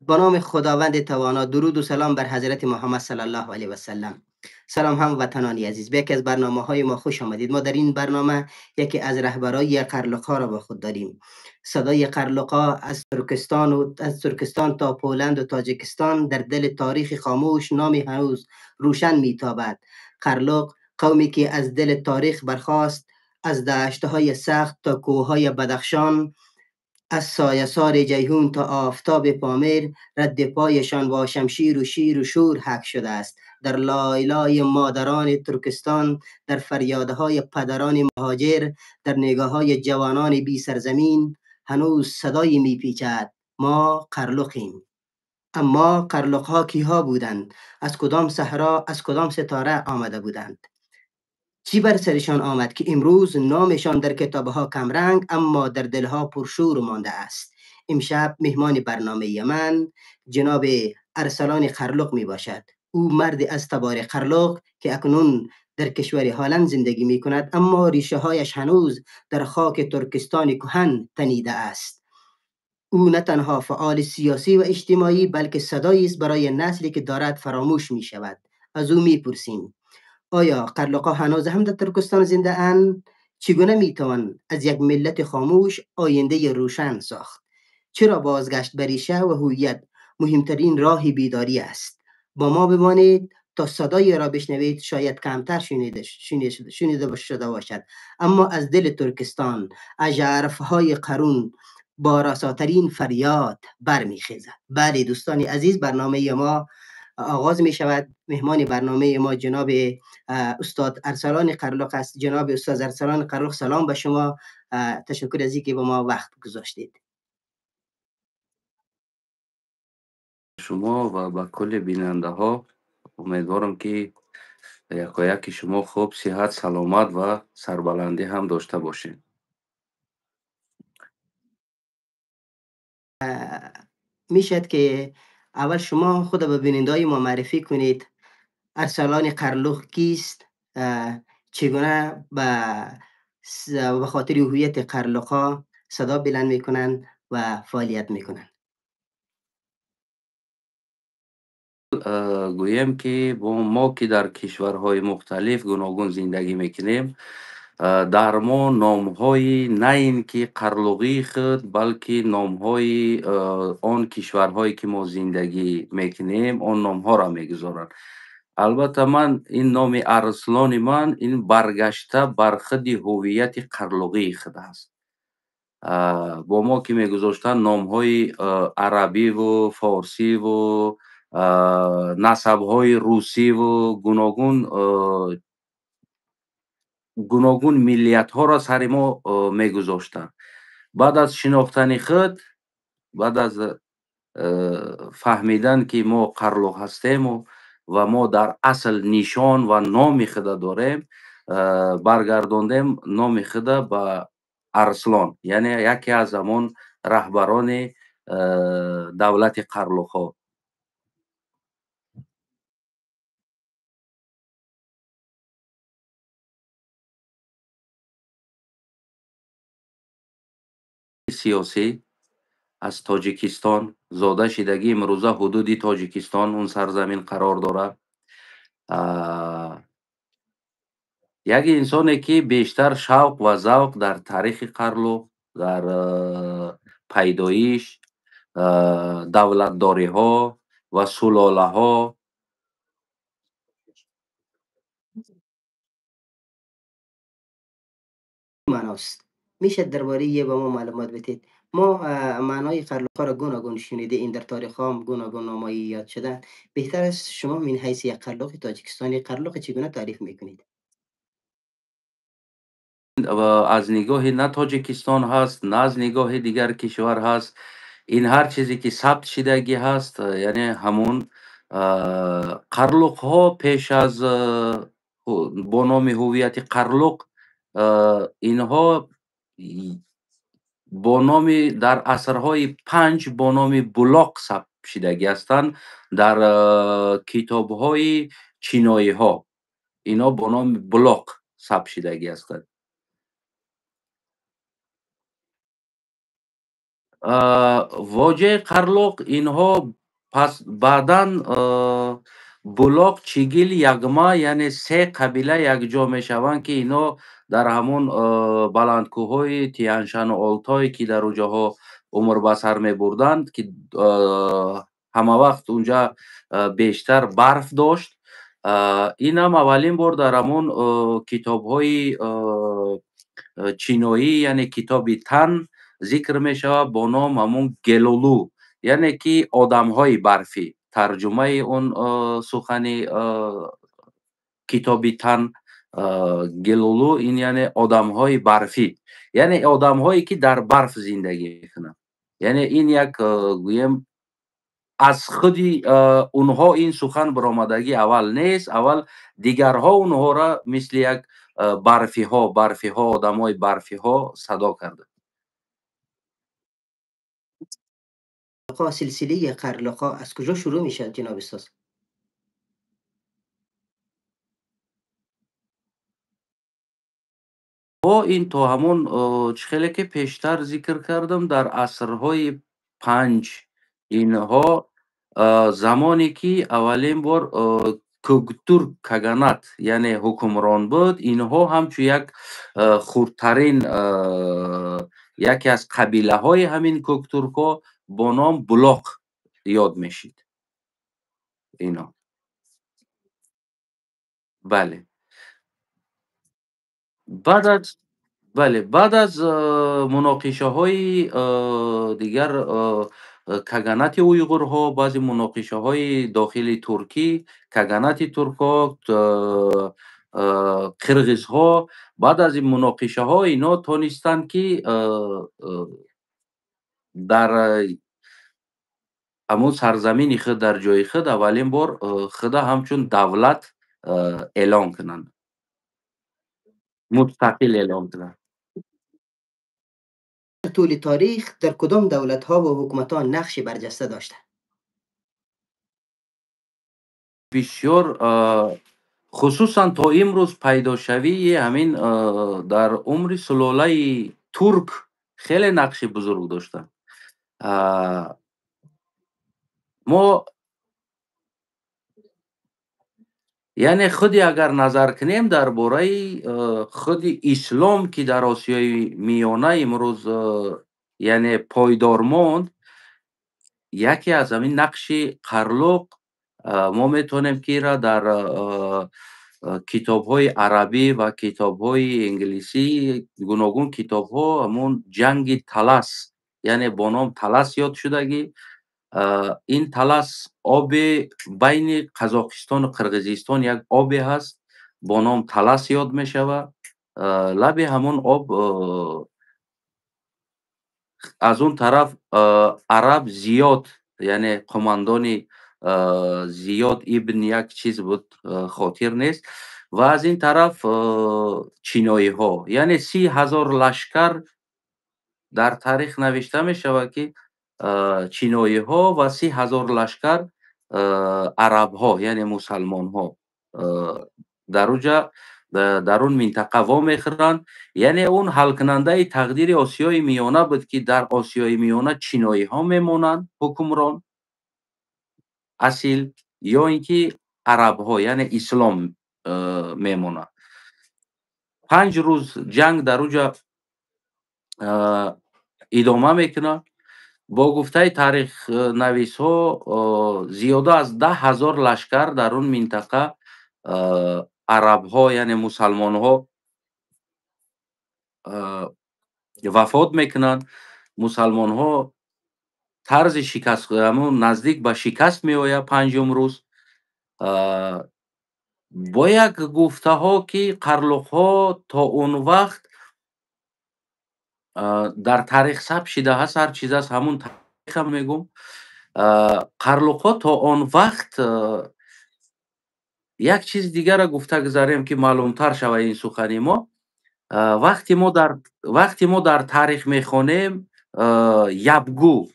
با نام خداوند توانا، درود و سلام بر حضرت محمد صلی الله علیه و سلم. سلام هم وطنانی عزیز، به یکی از برنامه‌های ما خوش آمدید. ما در این برنامه یکی از رهبرای قرلق‌ها را با خود داریم. صدای قرلق‌ها از ترکستان تا پولند و تاجیکستان در دل تاریخ خاموش نامی هنوز روشن میتابد. قرلق قومی که از دل تاریخ برخاست، از دشت‌های سخت تا کوه‌های بدخشان، از سایه‌سار جیهون تا آفتاب پامیر، رد پایشان با شمشیر و شیر و شور حک شده است. در لایلای مادران ترکستان، در فریادهای پدران مهاجر، در نگاه‌های جوانان بی سرزمین، هنوز صدایی میپیچد: ما قرلقیم. اما قرلق‌ها کیها بودند؟ از کدام صحرا، از کدام ستاره آمده بودند؟ چی بر سرشان آمد که امروز نامشان در کتابها کمرنگ اما در دلها پرشور مانده است؟ امشب مهمان برنامه من جناب ارسلان قرلق می باشد. او مرد از تبار قرلق که اکنون در کشور هالند زندگی می کند، اما ریشه هایش هنوز در خاک ترکستان کهن تنیده است. او نه تنها فعال سیاسی و اجتماعی، بلکه صدایی است برای نسلی که دارد فراموش می شود. از او می پرسیم: آیا قرلق‌ها هنوز هم در ترکستان زنده اند؟ چگونه میتوان از یک ملت خاموش آینده روشن ساخت؟ چرا بازگشت به ریشه و هویت مهمترین راه بیداری است؟ با ما بمانید تا صدای را بشنوید. شاید کمتر شنیده شده باشد، اما از دل ترکستان، از ژرفهای قرون، با رساترین فریاد برمیخیزد. بله دوستان عزیز، برنامه ما آغاز می شود. مهمان برنامه ما جناب استاد ارسلان قرلق است. جناب استاد ارسلان قرلق، سلام به شما. تشکر از اینکه با ما وقت گذاشتید. شما و به کل بیننده ها امیدوارم که یکی شما خوب، صحت، سلامت و سربلندی هم داشته باشین. میشد که اول شما خود به بینندهای ما معرفی کنید. ارسلان قرلق کیست؟ چگونه به خاطر هویت قرلق‌ها صدا بلند میکنند و فعالیت میکنند؟ گویم که با ما که در کشورهای مختلف گوناگون زندگی میکنیم، در ما نامهای نه این که قرلقی خود، بلکه نامهای آن کشورهایی که ما زندگی میکنیم آن نامها را میگذارند. البته من این نام ارسلان من این برگشته بر خود هویت قرلقی خود است. با ما که میگذاشتن نام های عربی و فارسی و نسب های روسی و گوناگون ملیت ها را سر ما میگذاشتن. بعد از شناختن خود، بعد از فهمیدن که ما قرلق هستیم و ما در اصل نشان و نام خود داریم، برگرداندیم نام خود به ارسلان، یعنی یکی از همون رهبران دولت قرلق ها. سیاسی از تاجیکستان زاده شدگی، امروزه حدود تاجیکستان اون سرزمین قرار دارد. یک انسانی که بیشتر شوق و ذوق در تاریخ قرلق، در پیدایش، دولتداری ها و سلاله ها. معناست میشه درباره یه به ما معلومات بدید؟ ما معنای قرلق‌ها را گوناگون شنیده، این در تاریخ هم گوناگون نامایی یاد شدن. بهتر است شما من حیث یک قرلق تاجیکستانی قرلق چگونه تعریف میکنید؟ و از نگاه نه تاجیکستان هست، نه از نگاه دیگر کشور هست، این هر چیزی که ثبت شدگی هست، یعنی همون قرلق ها پیش از با نام هویت قرلق، اینها با نام در عصرهای 5 با نام بلاق ثبت شدگی هستند در کتاب های چینایی ها. اینا با نام بلاق ثبت شدگی هستند. воҷеъи Қарлоқ инҳо пас баъдан Булоқ, Чигил, Ягма яъне се қабила якҷо мешаванд, ки инҳо дар ҳамон баландкӯҳҳои Тианшану Олтой, ки дар оҷаҳо умр ба сар мебурданд, ки ҳамавақт унҷа бештар барф дошт. Инам аввалин бор дар ҳамон китобҳои чиноӣ, яъне китоби Тан зикр мешавад бо ном ҳамон Гелолу, яъне ки одамҳои барфӣ. Тарҷумаи он сухани китоби Тан Гелолу ин яъне одамҳои барфӣ, яъне одамҳое ки дар барф зиндагӣ мекунанд. Яъне ин як гӯем аз худи онҳо ин сухан баромадагӣ аввал нест. Аввал дигарҳо онҳоро мисли як барфиҳо, одамҳои барфиҳо садо карданд. سلسله قرلقا از کجا شروع میشه جناب استاد؟ ин то ҳамон чихеле ки пештар зикр кардам, дар асрҳои 5 инҳо замоне ки аввалин бор Көктүрк Каганат яъне ҳукмрон буд, инҳо ҳамчун як хурдтарин яке аз қабилаҳои ҳамин көктуркҳо бо ном Булоқ ёд мешид инҳо. Бале. баъд аз муноқишаҳои дигар каганати уйғурҳо, баъзе муноқишаҳои дохили Туркӣ, каганати туркҳо, қирғизҳо, баъд аз ин муноқишаҳо инҳо тонистанд ки дар ҳамон сарзамини худ, дар ҷои худ аввалин бор худа ҳамчун давлат эълон кунанд, мустақил эълон кунанд. در طول تاریخ در کدام دولت ها و حکومت ها نقش برجسته داشته؟ بسیار خصوصا تا امروز پیداشوی همین در عمر سلاله ترک خیلی نقش بزرگ داشتن. ما یعنی خودی اگر نظر کنیم درباره خود اسلام که در آسیای میانه امروز یعنی پایدار ماند، یکی از همین نقش قرلوق ما میتونیم که را در کتاب‌های عربی و کتاب‌های انگلیسی گوناگون کتاب‌ها همون جنگ تلس یعنی با نام تلس یاد شدگی. این تلس آب بین قزاقستان و قرقیزستان یک آبی هست با نام تلس یاد می شود. لب همون آب از اون طرف عرب زیاد یعنی قماندانی زیاد ابن یک چیز بود خاطر نیست و از این طرف چینایی ها یعنی 30,000 لشکر در تاریخ نوشته می شود که چینایی ها و 30,000 لشکر عرب ها یعنی مسلمان ها در اونجا در اون منطقه وا میخورند. یعنی اون حل کننده تقدیر آسیای میانه بود که در آسیای میانه چینایی ها میمونند حکمران اصیل یا اینکه عرب ها یعنی اسلام میمونند. 5 روز جنگ در اونجا ادامه میکنه. با گفته تاریخ نویس ها زیاده از 10,000 لشکر در اون منطقه عرب ها یعنی مسلمان ها وفات میکنند. مسلمان ها طرز شکست همون نزدیک به شکست می آید. 5 روز با یک گفته ها که قرلوق ها تا اون وقت در تاریخ ثبت شده هست، هر چیز از همون تاریخ هم میگم، قرلوق ها تا اون وقت یک چیز دیگر را گفته گذاریم که معلومتر شود این سخنی ما. وقتی ما در تاریخ میخوانیم یبگو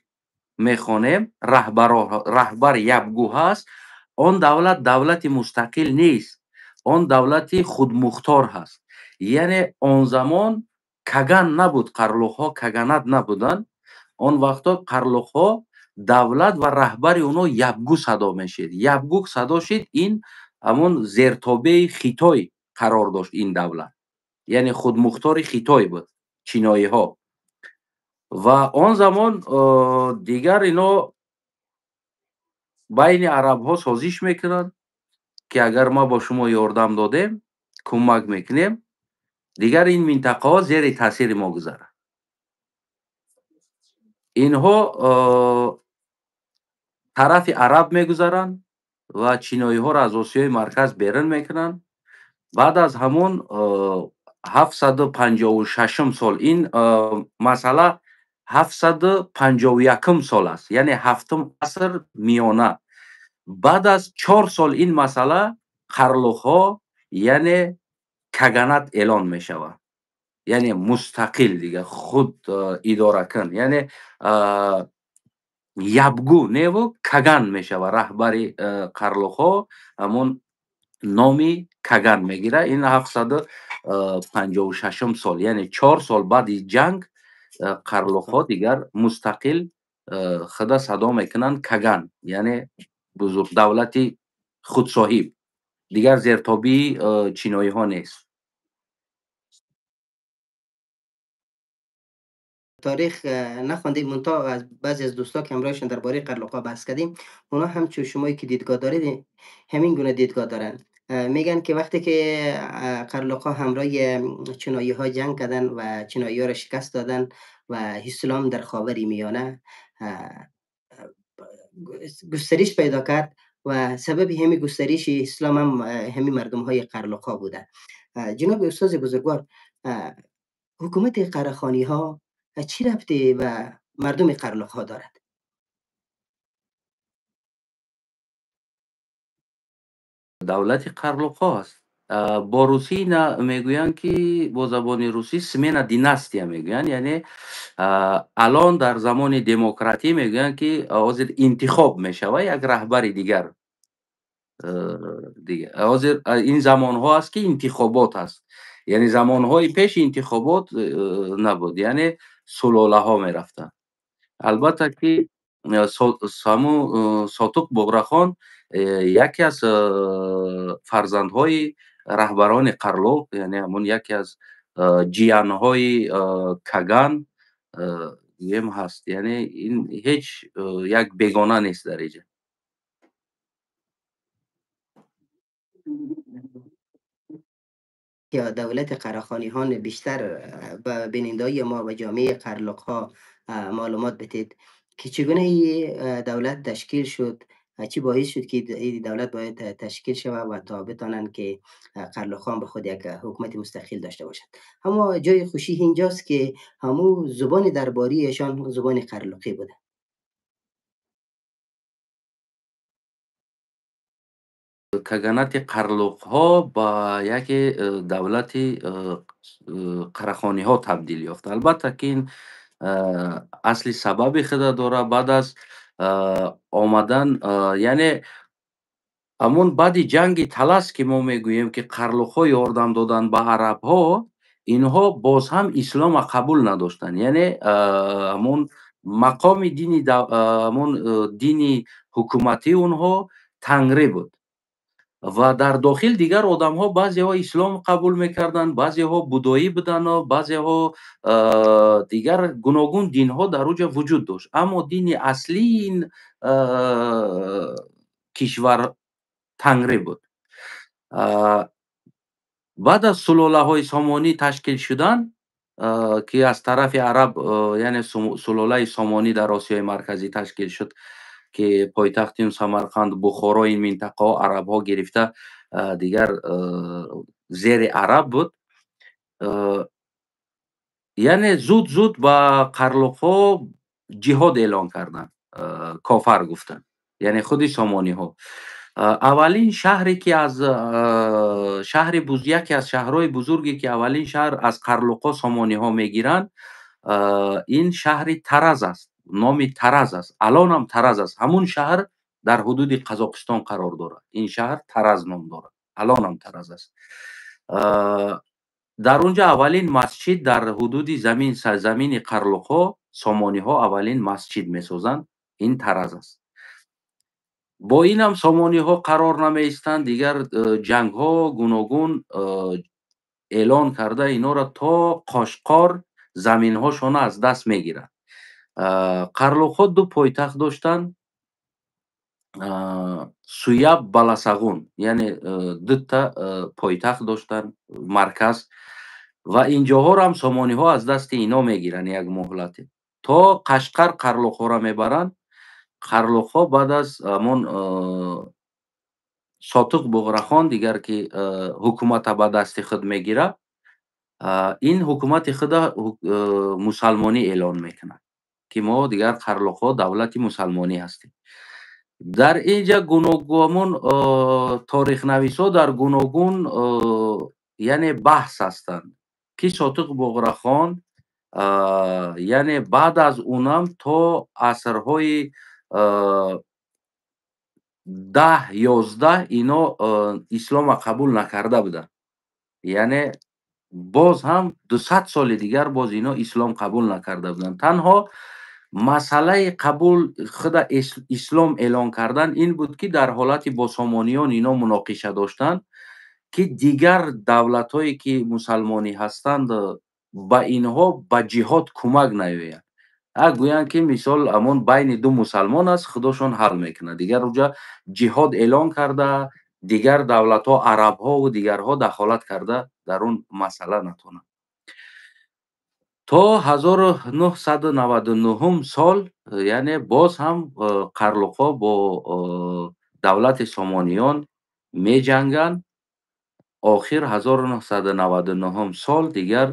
میخوانیم، رهبر یبگو هست، آن دولت مستقل نیست، آن دولت خودمختار هست. یعنی آن زمان کگان نبود، قرلوق ها کگانت نبودند. он вақтҳо қарлуқҳо давлат ва раҳбари онҳо якгӯ садо мешид. Якгӯ садо шид, ин ҳамон зертобеи Хитой қарор дошт ин давлат. Яъне худмухтори Хитой буд, чиноиҳо. Ва он замон дигар ино байни арабҳо созиш мекунанд, ки агар ма бо шумо ёрдам додем, кӯмак мекунем, дигар ин минтақаҳо зери таъсири мо гузарад. Инҳо тарафи араб мегузаранд ва чиноиҳоро аз Осиёи Марказ берун мекунанд. Баъд аз ҳамон 756 сол, ин масъала 751 сол аст, яъне 7 аср миёна. Баъд аз 4 сол ин масъала қарлуқҳо, яъне каганат эълон мешавад. Яъне мустақил дига худ идоракун, яъне ябгӯ неву Каган мешавад. Раҳбари қарлуқҳо ҳамон номи Каган мегира. Ин 756 сол, яъне 4 сол баъди ҷанг қарлуқҳо дигар мустақил худа садо мекунанд Каган, яъне бузург давлати худсоҳиб. Дигар зертобии чиноиҳо нест. تاریخ نخواندیم، منتها از بعضی از دوستا که همراهشون درباره قرلقا بحث کردیم، اونا هم چون شمایی که دیدگاه دارید همین گونه دیدگاه دارن. میگن که وقتی که قرلقا همراه چینایی ها جنگ کردن و چینایی ها را شکست دادن و اسلام در خاور میانه گسترش پیدا کرد و سبب همین گسترش اسلام هم همین مردم های قرلقا بوده. جناب استاد بزرگوار، حکومت قرخانی ها چی ربطی و مردم قرلقها دارد؟ давлати қарлуқҳост. Бо русӣ мегӯянд, ки бо забони русӣ смена династия мегӯянд, яъне алон дар замони демократӣ мегӯянд, ки ҳозир интихоб мешавад як раҳбари дигар. Ҳозир ин замонҳо аст, ки интихобот аст. Яъне замонҳои пеш интихобот набуд, яъне сулолаҳо мерафтанд. Албатта ки Сотуқ Буғрахон яке аз фарзандҳои раҳбарони Қарлуқ, яъне ҳамон яке аз ҷиянҳои Каган ем ҳаст. Яъне ин ҳеҷ як бегона нест дар инҷа. یا دولت قراخانی ها بیشتر به بینندهای ما و جامعه قرلق ها معلومات بدید که چگونه این دولت تشکیل شد، چی باعث شد که این دولت باید تشکیل شود و تا بتانند که قرلق ها به خود یک حکومت مستقل داشته باشد. اما جای خوشی اینجاست که همو زبان درباریشان زبان قرلقی بوده. کاганати қарлуқҳо ба яке давлати қарахониҳо табдил ёфт. Албатта ки ин асли сабаби худа дорад. Баъд аз омадан, яъне ҳамон баъди ҷанги Талас ки мо мегӯем, ки қарлуқҳо ёрдам доданд ба арабҳо, инҳо боз ҳам ислома қабул надоштанд. Яъне ҳамон мақоми ҳамон дини ҳукуматии онҳо тангри буд. ва дар дохил дигар одамҳо баъзеҳо ислом қабул мекарданд, баъзеҳо будоӣ буданд, баъзеҳо дигар гуногун динҳо дар онҷа вуҷуд дошт. Аммо дини аслии ин кишвар тангри буд. баъд аз сулолаҳои Сомонӣ ташкил шудан, ки аз тарафи араб, яъне сулолаи Сомонӣ дар Осиёи Марказӣ ташкил шуд, ки пойтахти Самарқанд, Бухоро, ин минтақаҳо арабҳо гирифта дигар зери араб буд. Яъне зуд ба қарлуқҳо ҷиҳод эълон карданд, кофар гуфтанд, яъне худи Сомониҳо. Аввалин шаҳре, ки аз шаҳри яке аз шаҳрҳои бузурге, ки аввалин шаҳр аз қарлуқҳо Сомониҳо мегиранд, ин шаҳри Тараз аст. Номи Тараз аст. Алонам Тараз аст. Ҳамун шаҳр дар ҳудуди Қазоқистон қарор дорад. Ин шаҳр Тараз ном дорад. Алонам Тараз аст. дар онҷа аввалин масҷид дар ҳудуди замини қарлуқҳо сомониҳо аввалин масҷид месозанд. Ин тараз аст. бо инам сомониҳо қарор намеистанд, дигар ҷангҳо гуногун эълон карда инора то Қошқор заминҳошона аз даст мегиранд. қарлуқҳо ду пойтахт доштанд, Суяб, Баласағун, яъне дута пойтахт доштанд, марказ, ва ин ҷоҳоро ҳам сомониҳо аз дасти ино мегиранд як муҳлате. То Қашқар қарлуқҳоро мебаранд. Қарлуқҳо баъд аз ҳамон Сотуқ Буғрахон дигар ки ҳукумата ба дасти худ мегира, ин ҳукумати худа мусалмонӣ эълон мекунад, ки мо дигар қарлуқҳо давлати мусалмонӣ ҳастем. дар инҷа гуногун торихнависо дар гуногун яъне баҳс ҳастанд, ки Сотуқ Буғрахон яъне баъд аз унам то асрҳои 10-11 ино ислома қабул накарда буданд. Яъне боз ҳам 200 соли дигар боз ино ислом қабул накарда буданд. Танҳо масъалаи қабул худа ислом эълон кардан ин буд, ки дар ҳолати бо сомониён ино муноқиша доштанд, ки дигар давлатҳое ки мусалмонӣ ҳастанд ба инҳо ба ҷиҳод кӯмак наёянд. Гӯянд ки мисол ҳамон байни ду мусалмон аст, худошон ҳал мекунад. Дигар уҷа ҷиҳод эълон карда, дигар давлатҳо, арабҳову дигарҳо дахолат карда дар он масъала натонанд. То 1999 сол, яъне боз ҳам қарлуқҳо бо давлати сомониён меҷанганд. Охир 1999 сол дигар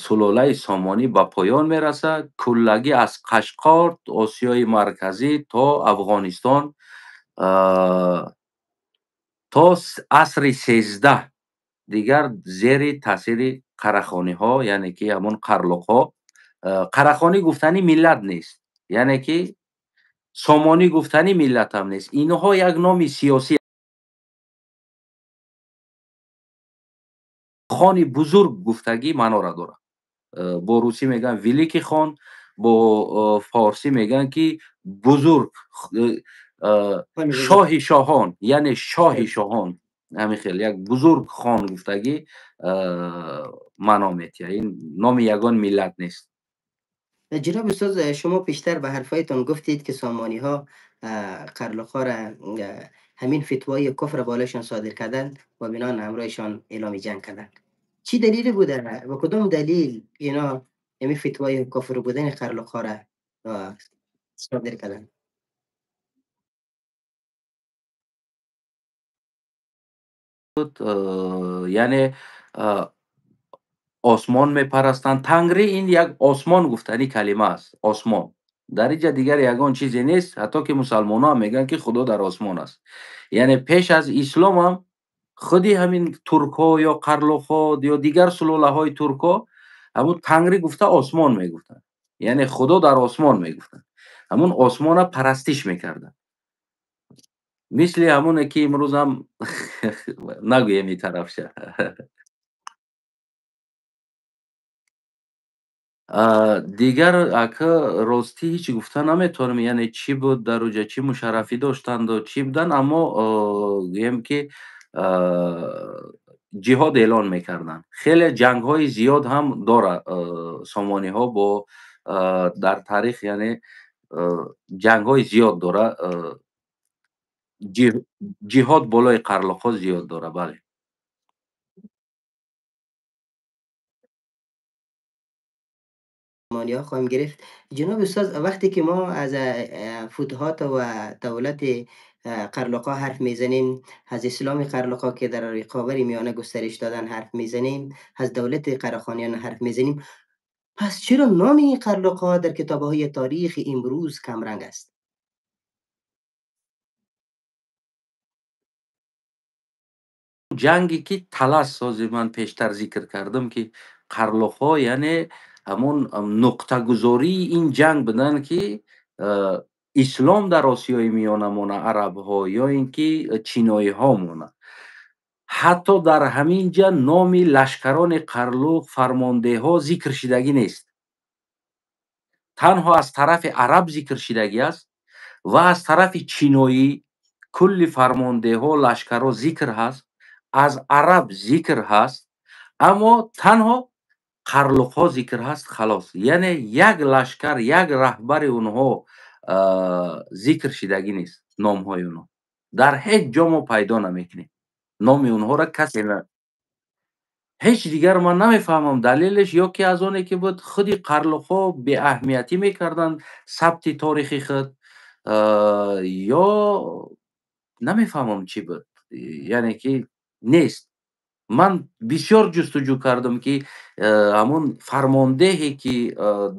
сулолаи Сомонӣ ба поён мерасад. Куллагӣ аз Қашқор, Осиёи марказӣ то Афғонистон то асри 13 дигар зери таъсири қарахониҳо, яъне ки ҳамон қарлуқҳо. Қарахонӣ гуфтани миллат нест, яъне ки Сомонӣ гуфтани миллат ҳам нест. Инҳо як номи сиёсӣ, хони бузург гуфтагӣ маъноро дорад. Бо русӣ мегӯянд великий хон, бо форсӣ мегӯянд ки бузург, шоҳи шоҳон, яъне шоҳи шоҳон. Ҳамин хел як бузург хон гуфтагӣ маъно метиҳад. Ин номи ягон миллат нест. جناب استاد، شما پیشتر به حرفایتان گفتید که سامانی ها قرلخا را همین فتوای کفر بالاشان صادر کردن و بنان همراهشان اعلام جنگ کردن. چی دلیلی بوده و کدام دلیل اینا همین فتوای کفر بودن قرلخا را صادر کردن؟ یعنی осмон мепарастанд. Тангри ин як осмон гуфтани калима аст. Осмон. Дар инҷа дигар ягон чизе нест. Ҳатто ки мусалмонҳо ҳам мегӯянд ки худо дар осмон аст. Яъне пеш аз ислом ҳам худи ҳамин туркҳо ё қарлуқҳо ё дигар сулолаҳои туркҳо ҳамун Тангри гуфта осмон мегуфтанд. Яъне худо дар осмон мегуфтанд. ҳамун осмонро парастиш мекарданд. Мисли ҳамоне ки имрӯз ҳам нагӯем ин тарафша. дигар ака ростӣ ҳеҷ гуфта наметавонем, яъне чӣ буд дар уҷа, чӣ мушаррафӣ доштанду чӣ буданд, аммо гӯем ки ҷиҳод эълон мекарданд. Хеле ҷангҳои зиёд ҳам дорад сомониҳо бо дар таърих, яъне ҷангҳои зиёд дорад. ҷиҳод болои қарлуқҳо зиёд дорад. Бале. ها خواهیم گرفت. جناب استاد، وقتی که ما از فتوحات و دولت قرلقا حرف میزنیم، از اسلام قرلقا که در رقابر میانه گسترش دادن حرف میزنیم، از دولت قراخانیان حرف میزنیم، پس چرا نام این قرلقا در کتاب‌های تاریخ امروز کمرنگ است؟ ҷанге ки талас сози ман пештар зикр кардам, ки қарлуқҳо яъне ҳамон нуқтагузории ин ҷанг буданд, ки ислом дар Осиёи Миёна мона, арабҳо ё ин ки чиноиҳо мона. ҳатто дар ҳамин ҷа номи лашкарони қарлуқ, фармондеҳо зикр шидагӣ нест. танҳо аз тарафи араб зикр шидагӣ аст ва аз тарафи чиноӣ кулли фармондеҳо, лашкарҳо зикр ҳаст. Аз араб зикр ҳаст, аммо танҳо қарлуқҳо зикр ҳаст халос. Яъне як лашкар, як раҳбари онҳо зикр шидагӣ нест, номҳои онҳо. Дар ҳеҷ ҷо мо пайдо намекунем. Номи онҳоро касе ҳеҷ дигар ман намефаҳмам далелеш ё ки аз оне ки буд худи қарлуқҳо беаҳамиятӣ мекарданд сабти торихи худ, ё намефаҳмам чӣ буд. Яъне ки нест. Ман бисёр ҷустуҷӯ кардам ки ҳамун фармондеҳе ки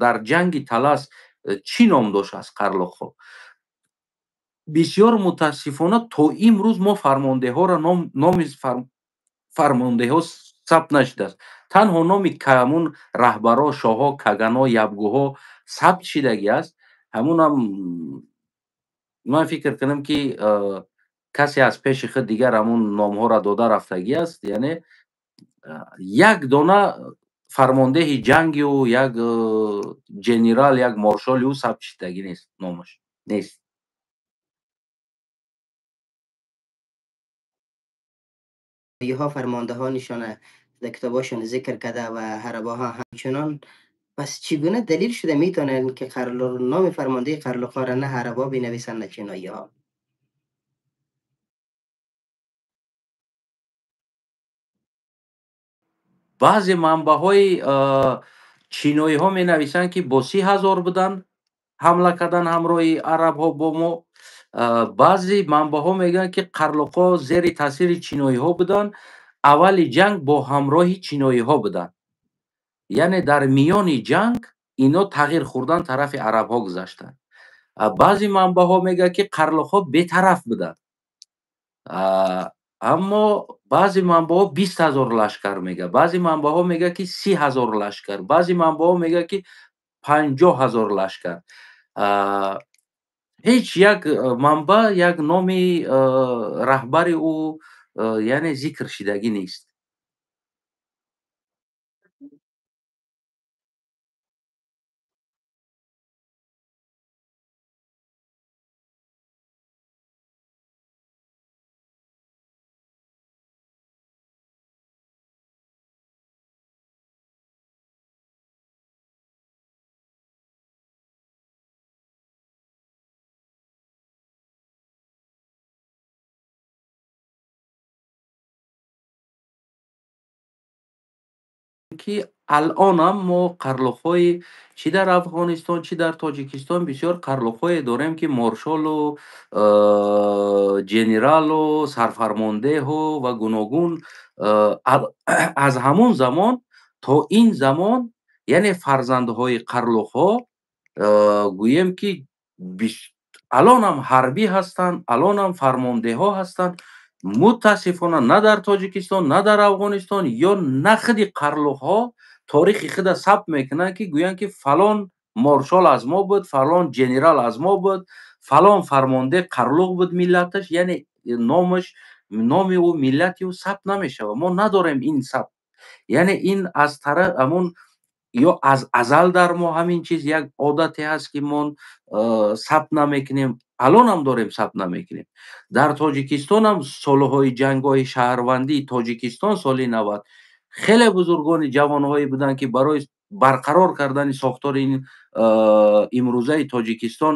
дар ҷанги Талас чӣ ном дошт аз қарлуқҳо. Бисёр мутаассифона то имрӯз мо фармондеҳоро номи фармондеҳо сабт нашудааст. Танҳо номи ҳамун раҳбаро, шоҳо, каганҳо, ябгӯҳо сабт шидагӣ аст. Ҳамунам ман фикр кунам ки касе аз пеши худ дигар ҳамун номҳоро дода рафтагӣ аст. Яъне як дона фармондеҳи ҷангию, як ҷенерал, як маршали ӯ сабт шидагӣ нест номаш. Нест. ها فرمانده ها نشانه در کتاباشون ذکر کرده و عربا ها همچنان. پس چگونه دلیل شده میتونن که نام فرمانده قرلخا را نه عربا بنویسن نه چینایی ها؟ баъзе манбаъҳои чиноиҳо менависанд ки бо 30,000 буданд ҳамла кардан ҳамроҳи арабҳо бо мо. Баъзе манбаъҳо мегӯянд ки қарлуқҳо зери таъсири чиноиҳо буданд, аввали ҷанг бо ҳамроҳи чиноиҳо буданд. Яъне дар миёни ҷанг ино тағйир хӯрдан тарафи арабҳо гузаштанд. Баъзе манбаъҳо мегӯянд ки қарлуқҳо бетараф буданд. Аммо баъзе манбаъҳо 20,000 лашкар мегӯянд, баъзе манбаъҳо мегӯянд ки 30,000 лашкар, баъзе манбаъҳо мегӯянд ки 50,000 лашкар. Ҳеҷ як манбаъ як номи раҳбари ӯ яъне зикр шидагӣ нест. ки алонам мо қарлуқҳои чӣ дар Афғонистон, чӣ дар Тоҷикистон бисёр қарлуқҳое дорем ки маршалу, ҷенералу, сарфармондеҳу ва гуногун аз ҳамон замон то ин замон, яъне фарзандҳои қарлуқҳо гӯем ки алонам ҳарбӣ ҳастанд, алонам фармондеҳо ҳастанд. Мутаассифона на дар Тоҷикистон, на дар Афғонистон ё на худи қарлуқҳо торихи худа сабт мекунанд ки гӯянд ки фалон маршал аз мо буд, фалон ҷенерал аз мо буд, фалон фармондеҳ қарлуқ буд миллаташ, яъне номи ӯ, миллати ӯ сабт намешавад. Мо надорем ин сабт. Яъне ин аз тараф ҳамун ё аз азал дар мо ҳамин чиз як одате ҳаст ки мо сабт намекунем. Алонам дорем сабт намекунем. Дар Тоҷикистонам солҳои ҷангҳои шаҳрвандии Тоҷикистон соли 90 хеле бузургони ҷавонҳое буданд ки барои барқарор кардани сохтори ин имрӯзаи Тоҷикистон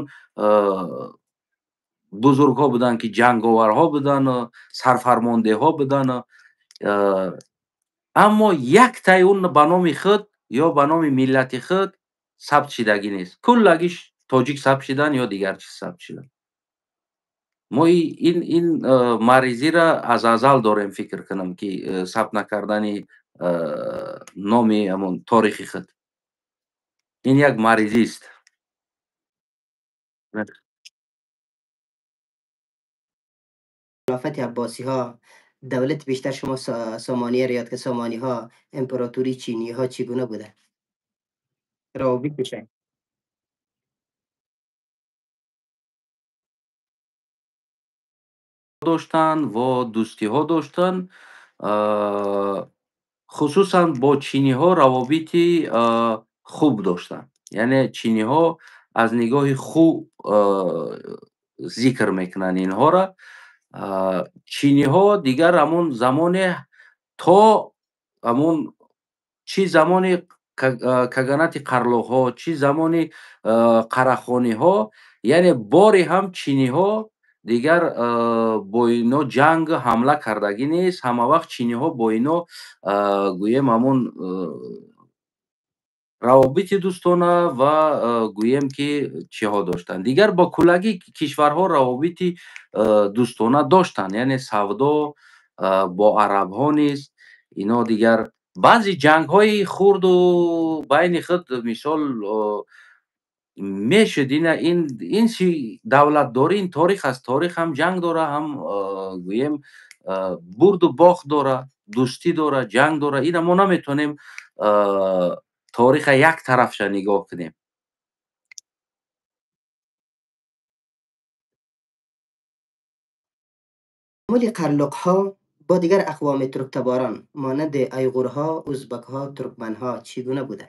бузургҳо буданд ки ҷанговарҳо буданд, сарфармондеҳо буданд. Аммо яктаи он ба номи худ ё ба номи миллати худ сабт шидагӣ нест. Куллагиш тоҷик сабт шиданд ё дигар чиз сабт шиданд. Мо ин маризира аз азал дорем фикр кунам ки сабт накардани номи ҳамон торихи худ. Ин як маризист. خلافت عباسی ها دولت بیشتر شما سامانیه را یاد که سامانی ها امپراتوری چینی ها چگونه بوده؟ روابط بشه. доштанд ва дӯстиҳо доштанд. Хусусан бо чиниҳо равобити хуб доштанд. یعنی چینی‌ها از نگاه خوب ذکر میکنن اینها را. چینی‌ها دیگر همون زمان تا همون چی زمانی کاганати қарлуғҳо, чӣ замони қарахониҳо, яъне бори ҳам чиниҳо дигар бо ино ҷанг ҳамла кардагӣ нест. Ҳама вақт чиниҳо бо ино гӯем ҳамун равобити дӯстона ва гӯем ки чиҳо доштанд. Дигар ба кӯлаги кишварҳо равобити дӯстона доштанд, яъне савдо бо арабҳо низ ино дигар баъзе ҷангҳои хурду байни худ мисол мешуд. Ин давлатдорӣ ин торих аст. Торих ҳам ҷанг дора, ҳам гӯем бурду бохт дора, дӯстӣ дора, ҷанг дора. Ина мо наметавонем ториха як тарафша нигоҳ кунем. تعامل قرلق‌ها با دیگر اقوام ترکتباران مانند ایغورها، ازبک‌ها، ترکمن‌ها چگونه بوده؟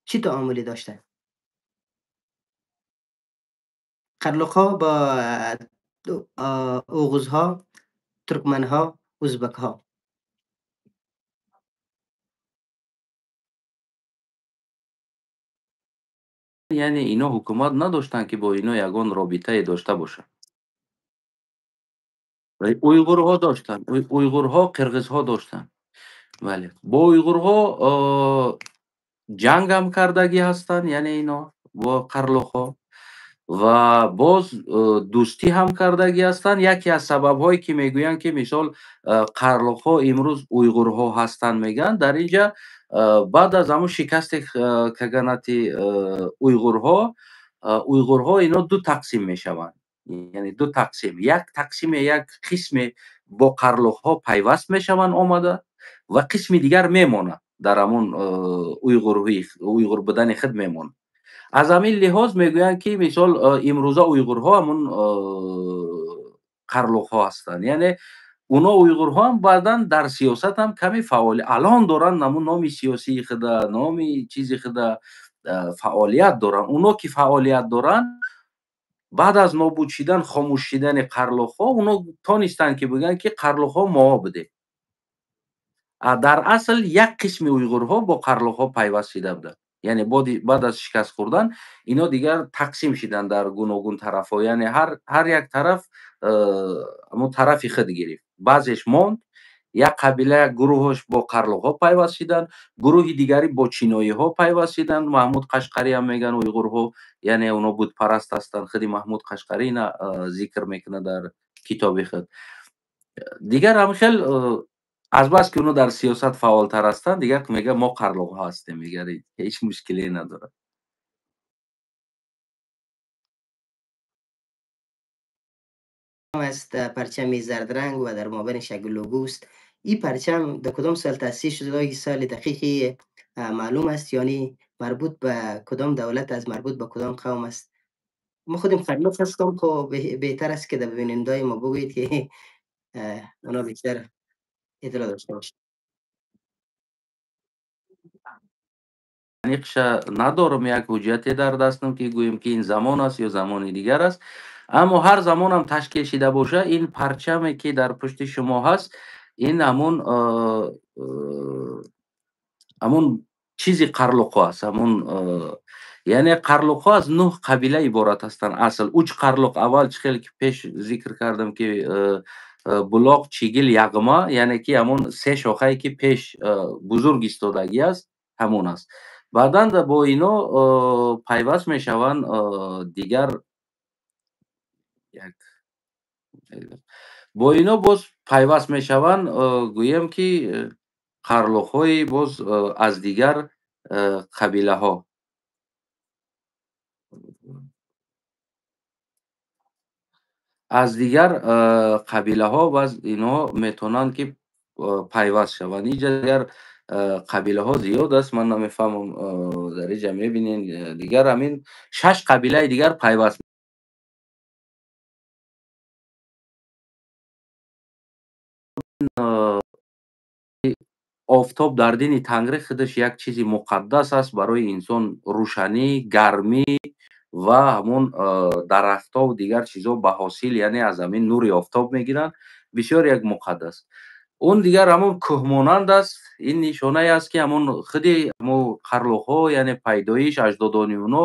چی تعاملی داشته؟ قرلق‌ها با اوغوزها، ترکمن‌ها، ازبک‌ها. یعنی اینا حکومت نداشتند که با اینا یگان رابطه داشته باشند. ولی уйғурҳо доштанд. уйғурҳо қирғизҳо доштанд. бале, бо уйғурҳо ҷанг ҳам кардагӣ ҳастанд, яъне ино бо қарлуқҳо ва боз дӯстӣ ҳам кардагӣ ҳастанд. Яке аз сабабҳое ки мегӯянд ки мисол қарлуқҳо имрӯз уйғурҳо ҳастанд мегӯянд, дар инҷа баъд аз ҳамун шикасти каганати уйғурҳо ино ду тақсим мешаванд. Яъне ду тақсим. Як тақсиме, як қисме бо қарлуқҳо пайваст мешаванд омада ва қисми дигар мемонанд дар ҳамун уйғур будани худ мемонанд. Аз ҳамин лиҳоз мегӯянд ки мисол имрӯза уйғурҳо ҳамун қарлуқҳо ҳастанд. Яъне اونا уйғурҳо ҳам баъдан дар сиёсат ҳам каме алон доранд, ҳамун номи сиёсии худа, номи чизи худа фаъолият доранд. Уно ки фаъолият доранд, баъд аз нобуд шидан, хомӯш шидани қарлуқҳо, уно тонистанд ки бигӯянд ки қарлуқҳо моҳо будем. дар асл як қисми уйғурҳо бо қарлуқҳо пайваст шида буданд. Яъне баъд аз шикаст хӯрдан ино дигар тақсим шиданд дар гуногун тарафҳо. Яъне ҳар як тараф ҳамун тарафи худ гирифт. Баъзеш монд, як қабила, як гурӯҳаш бо қарлуқҳо пайваст шиданд, гурӯҳи дигари бо чиноиҳо пайваст шиданд. Маҳмуд Қашқариам мегӯянд уйғурҳо, яъне оно бутпараст ҳастанд. Худи Маҳмуд Қашқарӣ ина зикр мекунад дар китоби худ. Дигар ҳамхел азбаски оно дар сиёсат фаъолтар ҳастанд, дигар мегӯянд мо қарлуқҳо ҳастем, мегӯянд ҳеҷ мушкиле надорад. است پرچم زرد رنگ و در مابینش یک لوگو است. این پرچم در کدام سال تأسیس شده؟ این سال دقیقی معلوم است؟ یعنی مربوط به کدام دولت است؟ مربوط به کدام قوم است؟ ما خودم خلوق هستم که بهتر است که در بینندای ما بگویید که اونا بیشتر اطلاع داشته باشند. таниқша надорам як ҳуҷҷате дар дастам ки гӯем ки ин замон аст ё замони дигар аст. Аммо ҳар замонам ташкил шида боша, ин парчаме ки дар пушти шумо ҳаст, ин ҳамун чизи қарлуқҳо аст. Яъне қарлуқҳо аз 9 қабила иборат ҳастанд асл. Уч қарлуқ аввал чӣ хел ки пеш зикр кардам ки булоқ, чигил, яғма, яъне ки ҳамун се шохае ки пеш бузург истодагӣ аст, ҳамун аст. Баъдан бо ино пайваст мешаванд дигар бо ино боз пайваст мешаванд, гӯем ки қарлуқҳои боз аз дигар қабилаҳо. Аз дигар қабилаҳо баъз инҳо метавонанд ки пайваст шаванд. Инҷа дигар қабилаҳо зиёд аст, ман намефаҳмам. Дар инҷа мебинен дигар ҳамин 6 қабилаи дигар пайваст офтоб дар дини Тангри худаш як чизи муқаддас аст барои инсон рӯшанӣ, гармӣ ва ҳамон дарахтову дигар чизо ба ҳосил, яъне аз ҳамин нури офтоб мегиранд. Бисёр як муқаддас. Он дигар ҳамон кӯҳмонанд аст. Ин нишонае аст ки ҳамон худи ҳамон қарлуқҳо, яъне пайдоиш аҷдодони онҳо,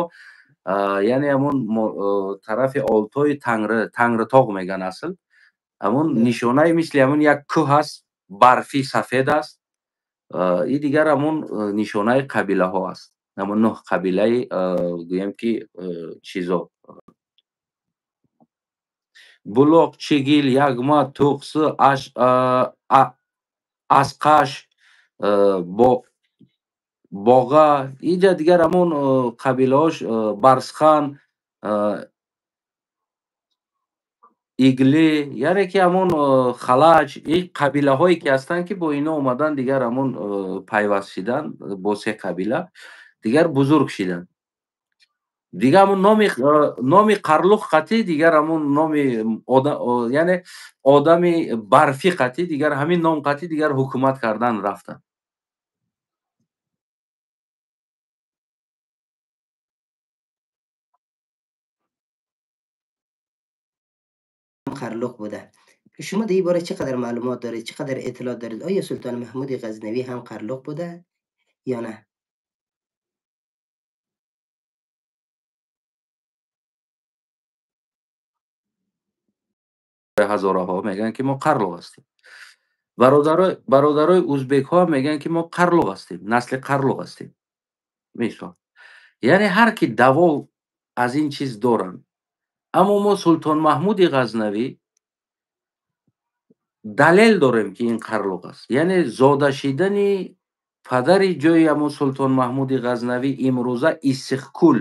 яъне ҳамон тарафи олтои Тангритоғ мегӯянд асл. ҳамон нишонаи мисли ҳамон як кӯҳ аст, барфи сафед аст. И дигар ҳамон нишонаи қабилаҳо аст. ҳамон 9 қабилаи гӯям ки чизо Булоқ, Чигил, Ягма, Туғсы, Асқаш, Боға, инҷа дигар ҳамон қабилаҳош Барсхан, Игли, яъне ки ҳамон Халаҷ, ин қабилаҳое ки ҳастанд ки бо инҳо омадан дигар ҳамон пайваст шидан бо 3 қабила, дигар бузург шиданд. Дигар ҳамон номи қарлуқ қатӣ, дигар ҳамон номи яъне одами барфӣ қатӣ, дигар ҳамин ном қатӣ дигар ҳукумат кардан рафтанд. قرلق بوده. شما در این باره چقدر معلومات دارید؟ چقدر اطلاع دارید؟ آیا سلطان محمود غزنوی هم قرلق بوده یا نه؟ ҳазораҳо мегӯянд ки мо қарлуқ ҳастем. бародарои узбекҳо ҳам мегӯянд ки мо қарлуқ ҳастем, насли қарлуқ ҳастем. мисол, яъне ҳар ки даъво аз ин чиз доранд. Аммо мо Султон Маҳмуди Ғазнавӣ далел дорем ки ин қарлуқ аст. Яъне зода шидани падари ҷои ҳамон Султон Маҳмуди Ғазнавӣ имрӯза Иссихкул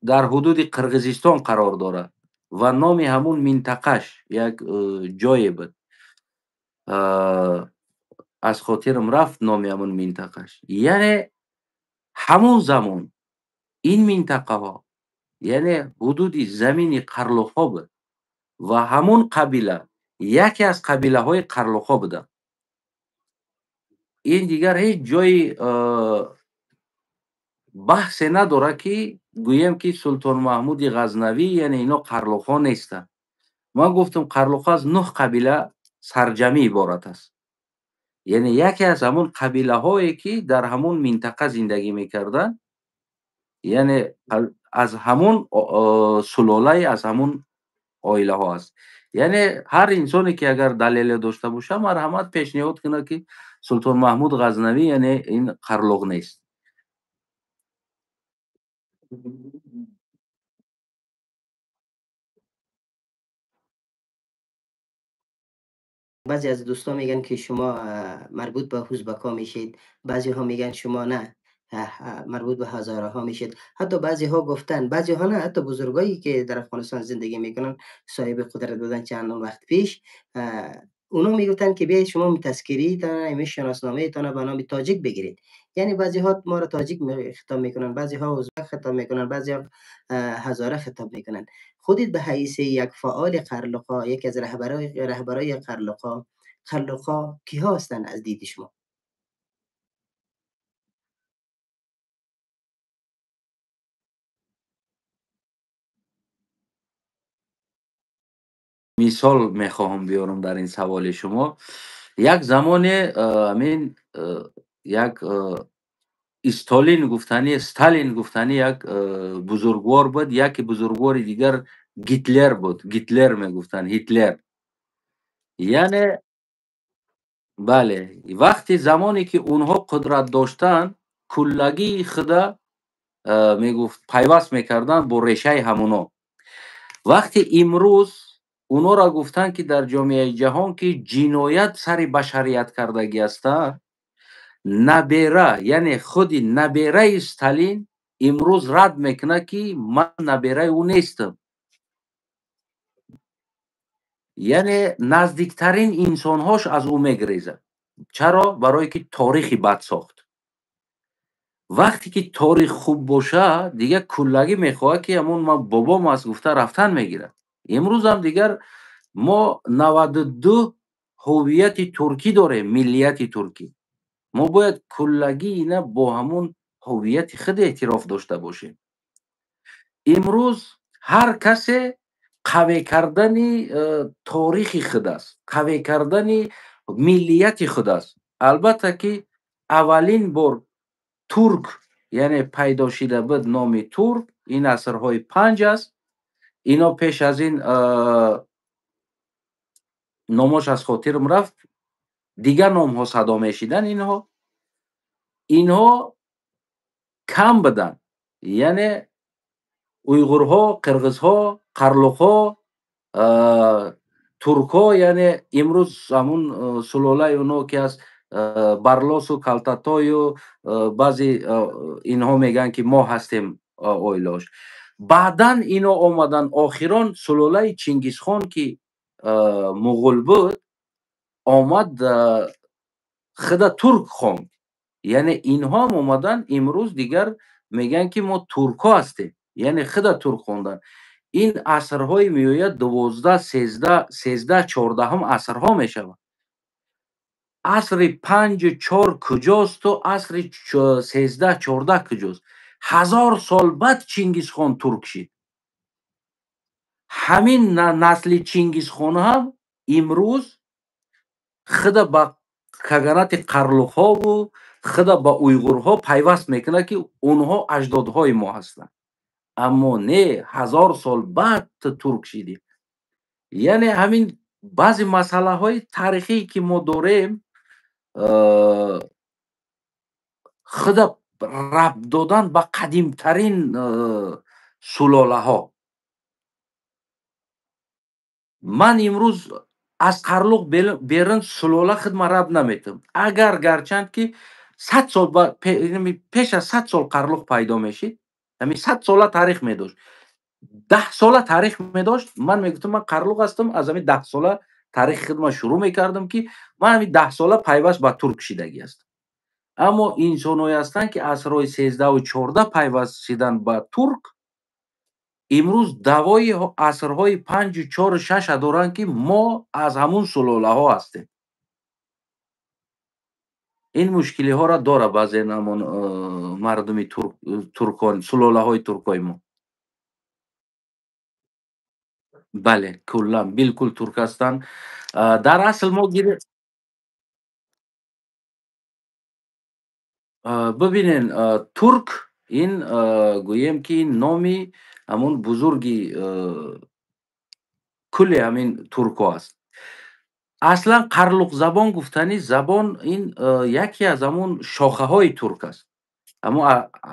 дар ҳудуди Қирғизистон қарор дорад ва номи ҳамон минтақаш як ҷое буд. Аз хотирам рафт номи ҳамон минтақаш. Яъне ҳамон замон ин минтақаҳо, яъне ҳудуди замини қарлуқҳо буд ва ҳамон қабила яке аз қабилаҳои қарлуқҳо буданд. Ин дигар ҳеҷ ҷои баҳсе надорад ки гӯем ки Султон Маҳмуди Ғазнавӣ, яъне ино қарлуқҳо нестанд. Ман гуфтам қарлуқҳо аз 9 қабила сарҷамъӣ иборат аст. Яъне яке аз ҳамон қабилаҳое ки дар ҳамон минтақа зиндагӣ мекарданд, яъне аз ҳамон сулолаи аз ҳамон оилаҳо аст. Яъне ҳар инсоне ки агар далеле дошта боша, марҳамат пешниҳод кунад ки Султон Маҳмуд Ғазнавӣ яъне ин қарлуқ нест. بعضی از دوستان میگن که شما مربوط به ازبک‌ها میشید، بعضی ها میگن شما نه مربوط به هزاره ها میشید. حتی بعضی ها گفتن، بعضی ها نه، حتی بزرگایی که در افغانستان زندگی میکنن، صاحب قدرت بودن چندان وقت پیش، اونا میگفتن که بیاید شما تذکری تا شناسنامه تان به نام تاجیک بگیرید. یعنی بعضی ها ما را تاجیک خطاب میکنن، بعضی ها ازبک خطاب میکنن، بعضی ها هزاره خطاب میکنن. خودت به حیث یک فعال قرلقا، یک از رهبرای قرلقا کیها هستند از دید شما؟ мисол мехоҳам биёрам дар ин саволи шумо. Як замоне амин як Сталин гуфтани як бузургвор буд, яке бузургвори дигар Гитлер буд. Гитлер мегуфтанд, Ҳитлер. Яъне бале, вақти замоне ки онҳо қудрат доштанд, куллагии худа мегуфт пайваст мекарданд бо решаи ҳамоно. Вақти имрӯз онҳоро гуфтанд ки дар ҷомеаи ҷаҳон ки ҷиноят сари башарият кардагӣ ҳастанд, набера, яъне худи набераи Сталин имрӯз рад мекунад ки ман набераи ӯ нестам. Яъне наздиктарин инсонҳош аз ӯ мегрезанд. Чаро? Барое ки торихи бад сохт. Вақте ки торих хуб боша, дигар куллагӣ мехоҳад ки ҳамон ман бобом аст гуфта рафтан мегирад. Имрӯз ҳам дигар мо 92 ҳуввияти туркӣ дорем, миллияти туркӣ. мо бояд куллагӣ ина бо ҳамун ҳуввияти худ эътироф дошта бошем. имрӯз ҳар касе қаве кардани торихи худ аст, қаве кардани миллияти худ аст. Албатта ки аввалин бор турк, яъне пайдо шида буд номи турк, ин асрҳои 5 аст. Ино пеш аз ин номош аз хотирам рафт, дигар номҳо садо мешидан инҳо. Инҳо кам буданд, яъне уйғурҳо, қирғизҳо, қарлуқҳо, туркҳо, яъне имрӯз ҳамун сулолаи онҳо ки аст Барлосу Калтатою баъзе инҳо мегӯянд ки мо ҳастем оилаош. Баъдан ино омаданд, охирон сулолаи Чингизхон ки муғул буд, омад худа турк хонд. Яъне инҳо ҳам омаданд имрӯз дигар мегӯянд ки мо туркҳо ҳастем, яъне худа турк хонданд. ин асрҳои меояд 12, 13, 14 асрҳо мешавад. асри 5-4 куҷосту асри 13-14 куҷост? 1000 сол баъд Чингизхон турк шид. Ҳамин насли Чингизхон ҳам имрӯз худа ба каганати қарлуқҳову худа ба уйғурҳо пайваст мекунад ки онҳо аҷдодҳои мо ҳастанд. Аммо не, 1000 сол баъд турк шидем. Яъне ҳамин баъзе масъалаҳои таърихие ки мо дорем, худа рабт додан ба қадимтарин сулолаҳо. Ман имрӯз аз қарлуқ берун сулола худ ман рабт наметавонам. Агар гарчанд ки 100 сол пеш аз 100 сол қарлуқ пайдо мешид, ҳамин 100 сола таърих медошт. 10 сола таърих медошт, ман мегуфтам ман қарлуқ ҳастам, аз ҳамин 10 сола таърихи худам шурӯъ мекардам ки ман ҳамин 10 сола пайваст ба турк шидагӣ ҳастам. Аммо инсонҳое ҳастанд ки асрҳои 13-ву 14 пайваст шиданд ба турк, имрӯз давои асрҳои 5-у 4-у 6 доранд ки мо аз ҳамун сулолаҳо ҳастем. ин мушкилиҳоро дорад баъзен ҳамон мардуми туркон, сулолаҳои туркои мо. Бале, куллан билкул турк ҳастанд. Дар асл мо бибинен, турк ин гӯем ки номи ҳамун бузурги кулли ҳамин туркҳо аст. Аслан қарлуқзабон гуфтани забон ин яке аз ҳамун шохаҳои турк аст. Ҳамун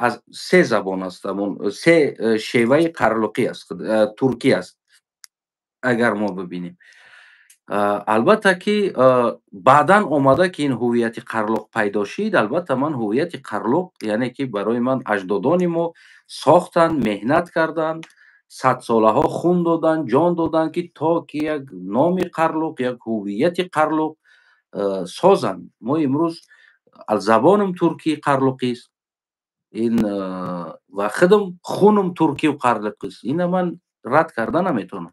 аз 3 забон аст, ҳамун 3 шеваи қарлуқӣ аст, туркӣ аст. Агар мо бибинем. Албатта ки баъдан омада ки ин ҳуввияти қарлуқ пайдо шид, албатта ман ҳуввияти қарлуқ, яъне ки барои ман аҷдодони мо сохтанд, меҳнат карданд, садсолаҳо хун доданд, ҷон доданд ки то ки як номи қарлуқ, як ҳуввияти қарлуқ созанд. Мо имрӯз забонам туркӣ қарлуқист. ин ва худам хунам туркию қарлуқист. Ина ман рад карда наметавонам.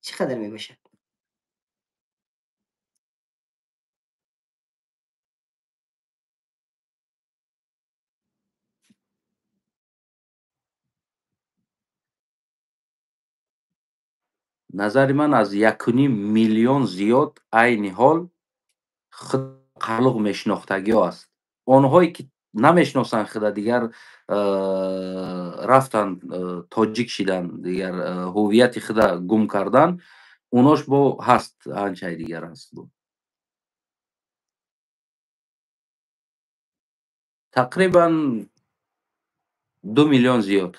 چقدر میباشد؟ назари ман аз 1.5 миллион зиёд айни ҳол худ қарлуқ мешинохтагиҳо аст. Онҳое ки намешиносанд худа, дигар рафтанд тоҷик шиданд, дигар ҳуввияти худа гум карданд, унош бо ҳаст, анчаи дигар аст. Тақрибан 2 миллион зиёд.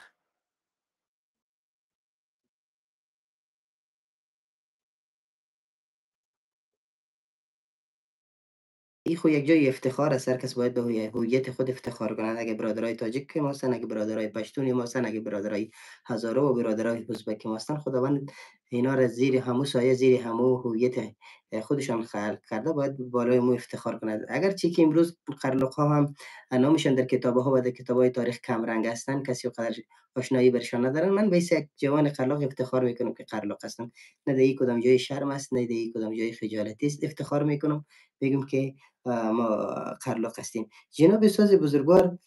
این خو یک جای افتخار است، هر کس باید به هویت خود افتخار کنند. اگه برادرای تاجیک که ما هستن، اگه برادرای پشتونی ما هستن، اگه برادرای هزاره و برادرای ازبک ما هستن، خداوند اینا را زیر همو سایه، زیر همو هویت خودشان خلق کرده باید بالای مو افتخار کند. اگرچه که امروز قرلق‌ها هم نامشان در کتاب‌ها و در کتاب‌های تاریخ کم رنگ هستند، کسی قدر آشنایی برشان ندارن. من به یک جوان قرلق افتخار میکنم که قرلق هستم. نه در کدام جای شرم است، نه در کدام جای خجالتی است. افتخار میکنم بگم که ما قرلق هستیم. جناب استاد بزرگوار،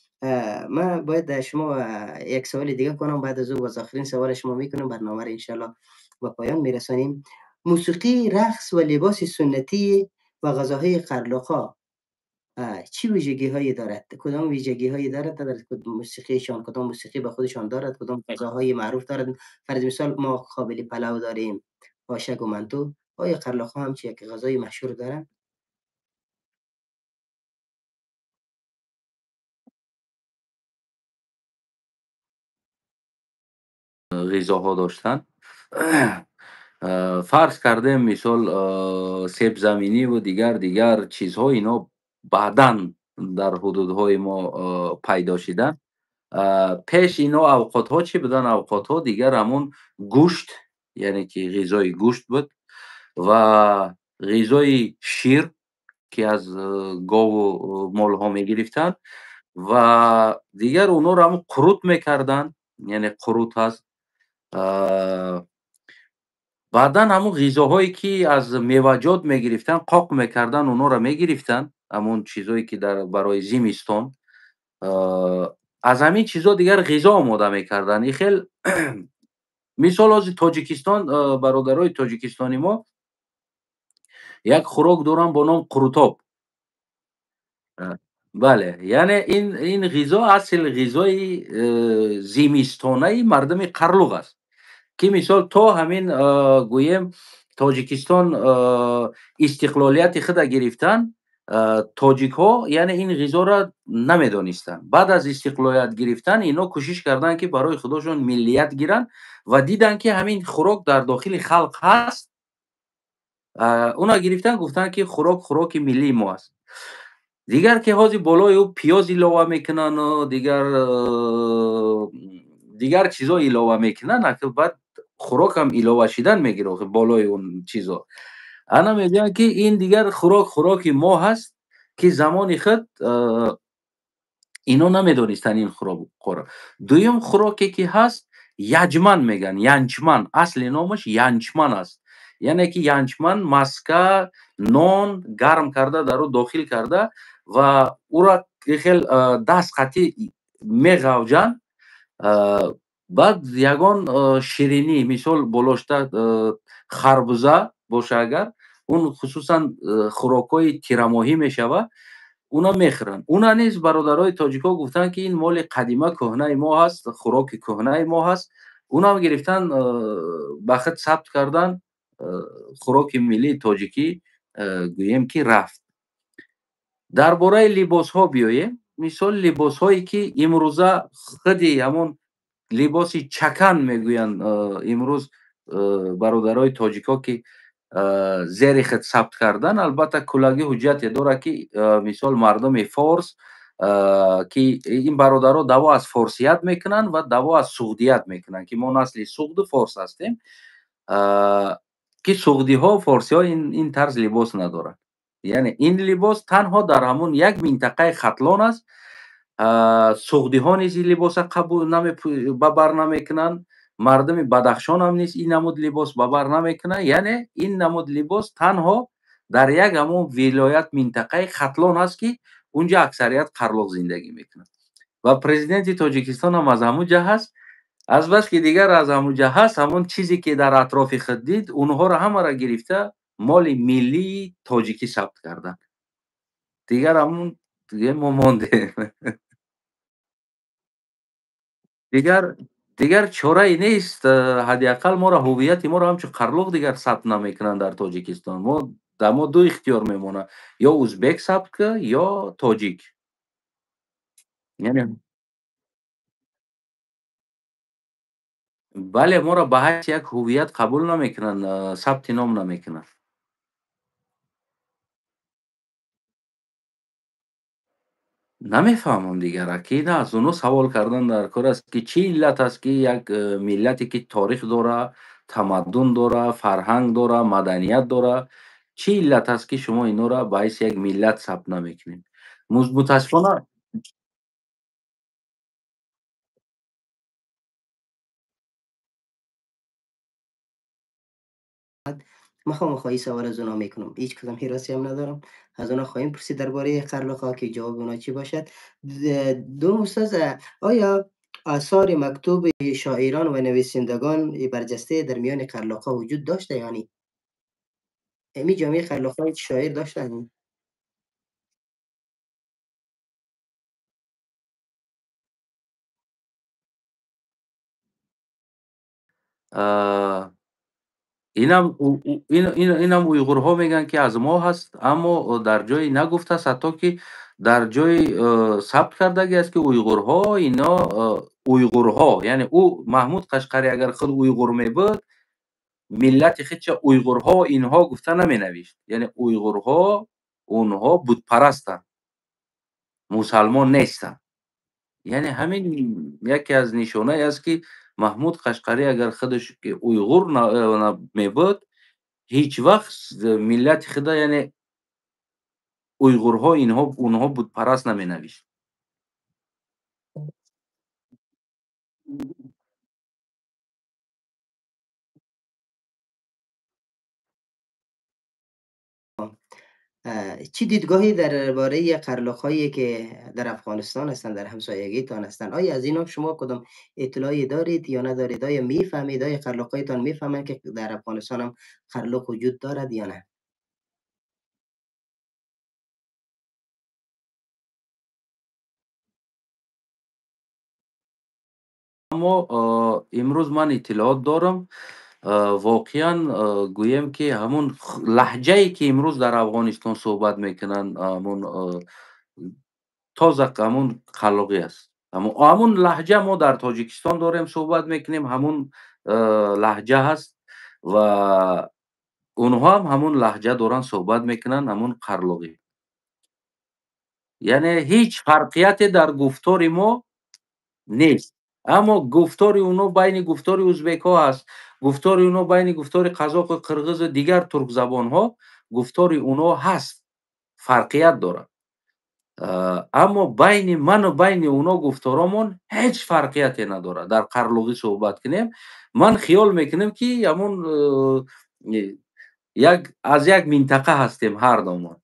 ما باید در شما یک سوال دیگه کنم، بعد از او باز آخرین سوال شما میکنم، برنامه رو انشالله با پایان میرسانیم. موسیقی، رقص و لباس سنتی و غذاهای قرلق‌ها چی ویژگی‌هایی دارد؟ کدام ویژگی‌هایی دارد در موسیقیشان؟ کدام موسیقی به خودشان دارد؟ کدام غذاهای معروف دارد؟ فرض مثال ما قابلی پلو داریم، آشک و منتو. آیا قرلق‌ها هم چی یک غذای مشهور دارند؟ غذاها داشتن. فرض کردیم مثال سیب زمینی و دیگر چیزها اینا بعداً در حدودهای ما پیدا شدن. پیش اینا اوقاتها چی بودن؟ اوقاتها دیگر همون گوشت، یعنی که غذای گوشت بود و غذای شیر که از گاو و مالها میگرفتن و دیگر اونا رو هم قروت میکردن، یعنی قروت هست. بعداً همون غذاهایی که از میوه‌جات میگرفتن قاق میکردن، اونا رو میگرفتن، همون چیزهایی که در برای زمستان از همین چیزا دیگر غذا آماده میکردن. این خیلی مثال از تاجیکستان، برادرای تاجیکستانی ما یک خوراک دارن با نام قروتاب. بله، یعنی این غذا اصل غذای زمستانه مردم قرلوق است. که مثال تا همین گویم تاجیکستان استقلالیت خود گرفتن، تاجیک ها یعنی این غذا را نمیدانستن. بعد از استقلالیت گرفتن اینا کوشش کردن که برای خودشون ملیت گیرن و دیدن که همین خوراک در داخل خلق هست. اونا گرفتن گفتن که خوراک ملی ما است. دیگر که حاضی بالای او پیاز ایلاوه میکنن و دیگر چیزا ایلاوه میکنن که بعد خوراک هم ایلاوه شدن میگیره بالای اون چیزا. انا میگن که این دیگر خوراک ما هست که زمان خود اینا نمیدونستن این خوراک. دویم خوراکی که هست یجمن میگن، ینچمن، اصل نامش ینچمن است. یعنی که ینچمن مسکه نان گرم کرده در او داخل کرده و او را خیلی دست قطعی میغوجن. بعد یگان شیرینی مثال بالاشته خربوزه باشه، اگر اون خصوصا خوراکای تیرماهی میشوه اونا میخورن. اونا نیز برادرای تاجیکا گفتن که این مال قدیمه کهنه ما هست، خوراک کهنه ما هست. اونا هم گرفتن به خود ثبت کردن خوراک ملی تاجیکی گویم که رفت. درباره لباس ها بیاییم. مثال لباس هایی که امروزه خودی همون لباس چکن میگویند امروز برادرای تاجیکا که زیر خود ثبت کردن، البته کلاگی حجت داره که مثال مردم فارس که این برادرها دعوا از فارسیت میکنن و دعوا از سعودیت میکنن که ما نسل سعود فارس هستیم، که سعودی ها و فارسی ها این طرز لباس ندارن. یعنی این لباس تنها در همون یک منطقه ختلان است. سعودی ها نیز این لباس قبول ببر نمیکنن، مردم بدخشان هم نیز این نمود لباس ببر نمیکنن. یعنی این نمود لباس تنها در یک همون ولایت منطقه ختلان است که اونجا اکثریت قرلوق زندگی میکنن و پرزیدنت تاجیکستان هم از همونجا هست. از بس که دیگر از همونجا هست، همون چیزی که در اطراف خود دید اونها را همه را گرفته مال ملی تاجیکی ثبت کردن. دیگر همون دیگه ما مانده. دیگر چاره‌ای نیست. حداقل ما را هویت ما را همچون قرلوق دیگر ثبت نمیکنن در تاجیکستان. ما دو اختیار میمونه، یا ازبک ثبت که یا تاجیک. یعنی بله، ما را به حیث یک هویت قبول نمیکنن، ثبت نام نمیکنن. نمیفهمم دیگر اکی نه از اونو سوال کردن در کار است که چی علت است که یک ملتی که تاریخ داره، تمدن داره، فرهنگ داره، مدنیت داره، چی علت است که شما اینا را باعث یک ملت ثبت نمیکنین؟ متاسفانه من خواهی سوال از اونا میکنم، هیچ کدام حراسی هم ندارم. از اونا خواهیم پرسید درباره قرلقا که جواب اونا چی باشد. دو استاد، آیا آثار مکتوب شاعران و نویسندگان برجسته در میان قرلقا وجود داشته یا نی؟ امی جامعه قرلقا هیچ شاعر داشتن؟ اینم اینم اویغورها میگن که از ما هست، اما در جایی نگفته است، حتی که در جای ثبت کردگی است که اویغورها اینا اویغورها، یعنی او محمود قشقری اگر خود اویغور میبود ملت خودش اویغورها اینها گفته نمی نوشت. یعنی اویغورها اونها بت پرستن، مسلمان نیستن. یعنی همین یکی از نشانه است که محمود قشقری اگر خودش که اویغور میبود هیچ وقت ملت خود، یعنی اویغورها اینها اونها بت پرست نمی نوشت. چی دیدگاهی درباره قرلق‌هایی که در افغانستان هستند، در همسایگیتان هستند؟ آیا از اینا شما کدام اطلاعی دارید یا ندارید؟ آیا میفهمید؟ آیا قرلق‌هایتان میفهمند که در افغانستان هم قرلق وجود دارد یا نه؟ اما امروز من اطلاعات دارم، واقعا گویم که همون لهجه‌ای که امروز در افغانستان صحبت میکنن، همون تازه همون خلاقی است. همون لهجه ما در تاجیکستان داریم صحبت میکنیم، همون لهجه هست و اونها هم همون لهجه دارن صحبت میکنن، همون قرلوغی. یعنی هیچ فرقیتی در گفتار ما نیست. اما گفتار اونا بین گفتار ازبک‌ها هست، گفتار اونا بین گفتار قزاق و قرغز و دیگر ترک زبان‌ها گفتار اونا هست، فرقیت دارد. اما بین من و بین اونا گفتارامون هیچ فرقیتی نداره. در قرلوغی صحبت کنیم، من خیال میکنم که همون یک از یک منطقه هستیم هر دومان.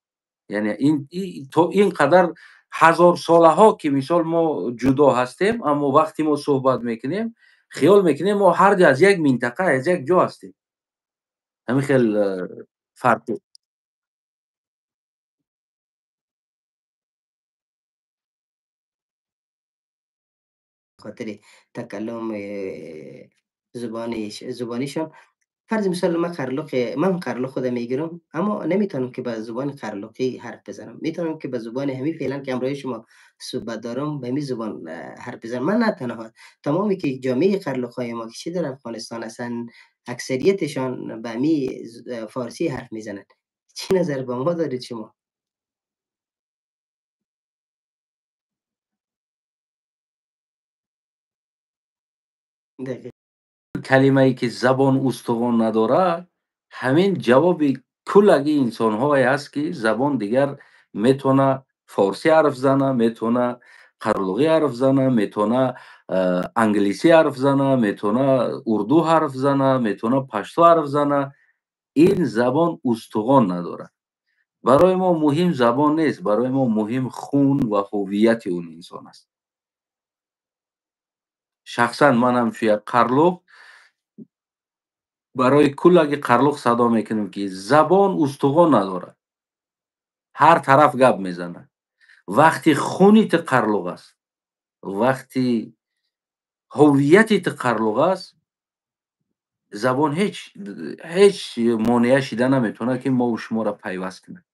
یعنی تو اینقدر هزار ساله ها که مثال ما جدا هستیم، اما وقتی ما صحبت میکنیم خیال میکنیم ما هر دو از یک منطقه، از یک جا هستیم. همین خیلی فرق. خاطر تکلم زبانیشان. فرض مثال من قرلق خودم میگیرم، اما نمیتونم که به زبان قرلقی حرف بزنم. میتونم که به زبان همین فعلا که امروز شما صحبت دارم به همین زبان حرف بزنم. من نه تنها، تمامی که جامعه قرلق‌های ما که چه در افغانستان هستن، اکثریتشان به همین فارسی حرف میزنند. چی نظر به ما دارید شما؟ دقیق. کلمه ای که زبان استوان نداره، همین جواب کلگی انسان های هست که زبان دیگر میتونه فارسی حرف زنه، میتونه قرلوغی حرف زنه، میتونه انگلیسی حرف زنه، میتونه اردو حرف زنه، میتونه پشتو حرف زنه. این زبان استوان نداره. برای ما مهم زبان نیست، برای ما مهم خون و هویت اون انسان است. شخصا من هم توی قرلوغ برای کلاگی قرلوغ صدا میکنیم که زبان استوان نداره، هر طرف گپ میزنه. وقتی خونیت قرلوغ است، وقتی هویتت قرلوغ است، زبان هیچ مانعه شده نمیتونه که ما و شما را پیوست کنه.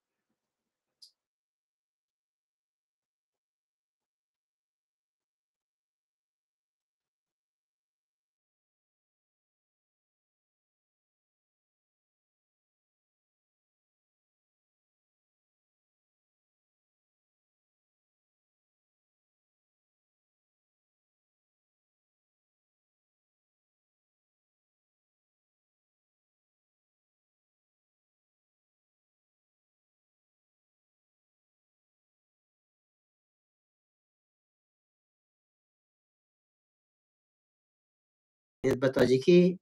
به تاجیکی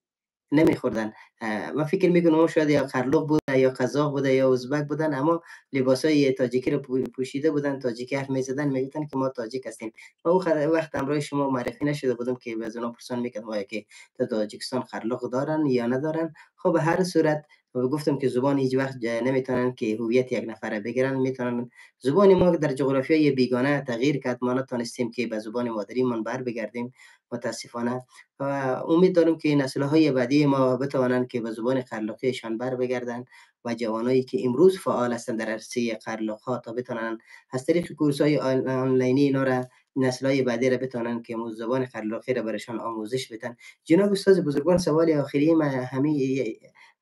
نمیخوردن. من فکر میکنم اون شاید یا قرلوق بوده یا قزاق بوده یا ازبک بودن، اما لباس های تاجیکی رو پوشیده بودن. تاجیکی حرف میزدن، میگفتن که ما تاجیک هستیم. و او وقت همراه شما معرفی نشده بودم که از اونا پرسان میکردم آیا که در تاجیکستان قرلوق دارن یا ندارن. خب به هر صورت گفتم که زبان هیچ وقت نمیتونن که هویت یک نفره بگیرن. میتونن زبان ما در جغرافیای بیگانه تغییر کرد، ما نتونستیم که به زبان مادریمون بر بگردیم متاسفانه. و امید دارم که نسل‌های بعدی ما بتوانند که به زبان قرلقیشان بر بگردند و جوانایی که امروز فعال هستند در عرصه قرلق‌ها تا بتوانند از طریق کورس‌های آنلاینی اینا را نسل‌های بعدی را بتوانند که زبان قرلقی را برشان آموزش بدن. جناب استاد بزرگوار، سوال آخری ما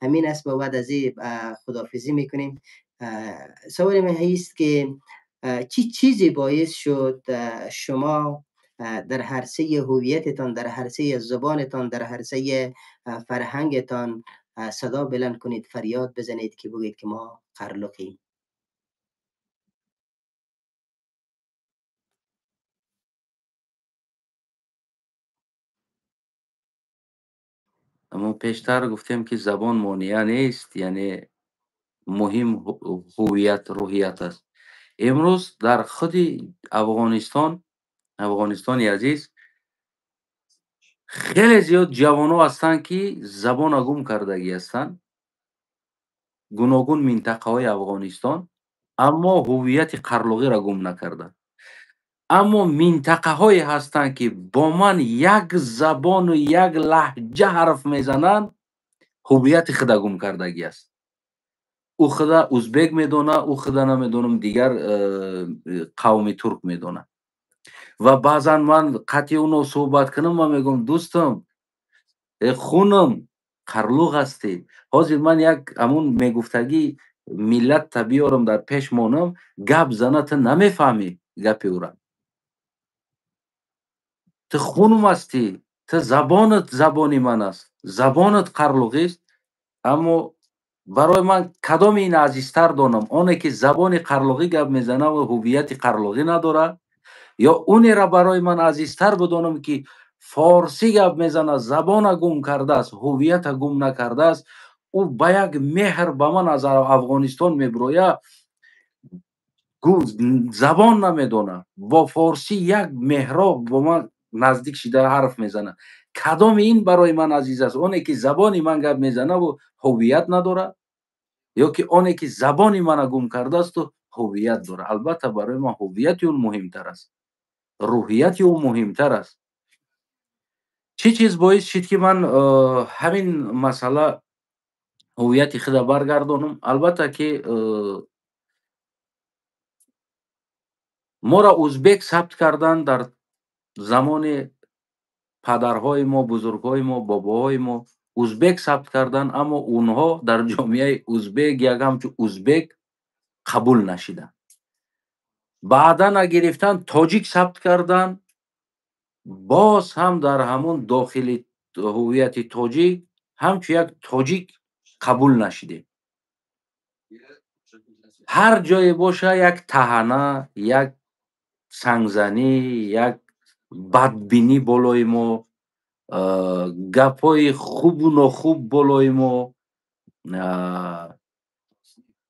همین است و بعد از این خداحافظی میکنیم. سوال من است که چی چیزی باعث شد شما در عرصه هویتتان، در عرصه زبانتان، در عرصه فرهنگتان صدا بلند کنید، فریاد بزنید که بگید که ما قرلقیم؟ اما پیشتر گفتیم که زبان مانع نیست، یعنی مهم هویت روحیت است. امروز در خود افغانستانی عزیز خیلی زیاد جوان‌ها هستند که زبان گم کردگی هستند، گوناگون منطقه‌های افغانستان، اما هویت قرلوغی را گم نکردند. اما منطقه‌هایی هستند که با من یک زبان و یک لهجه حرف میزنند، هویت خود گم کردگی است. او خدا ازبک میدونه، او خدا نمیدونم دیگر قوم ترک میدونه. و بعضا من قطعی اونو صحبت کنم، من میگم دوستم خونم قرلوغ هستی. حاضر من یک همون میگفتگی ملت تا بیارم در پیش مانم، گپ زنه تا نمیفهمی گپی او را. تو خونم هستی، تو زبانت زبانی من است، زبانت قرلوغی است. اما برای من کدام این عزیزتر دانم، آنه که زبان قرلوغی گپ میزنه و هویت قرلوغی نداره، یا اونی را برای من عزیزتر بدانم که فارسی گپ میزنه، زبان گم کرده است، هویت گم نکرده است. او با یک مهر به من از افغانستان میبروید، زبان نمیدونه، با فارسی یک مهراب با من نزدیک شده حرف میزنه. کدام این برای من عزیز است؟ اونی که زبانی من گپ میزنه و هویت نداره، یا که اونی که زبانی من گم کرده است و هویت داره؟ البته برای من هویت اون مهمتر است، روحیت اون مهمتر است. چه چیز باعث شد که من همین مسئله هویت خود برگردانم؟ البته که ما را ازبک ثبت کردن در زمان پدرهای ما، بزرگهای ما، باباهای ما ازبک ثبت کردن، اما اونها در جامعه ازبک یک همچون ازبک قبول نشدن. بعدا گرفتن تاجیک ثبت کردن، باز هم در همون داخل هویت تاجیک همچون یک تاجیک قبول نشدیم. هر جای باشه یک تهنه، یک سنگزنی، یک بدبینی بالای ما، گپای خوب و ناخوب بالای ما.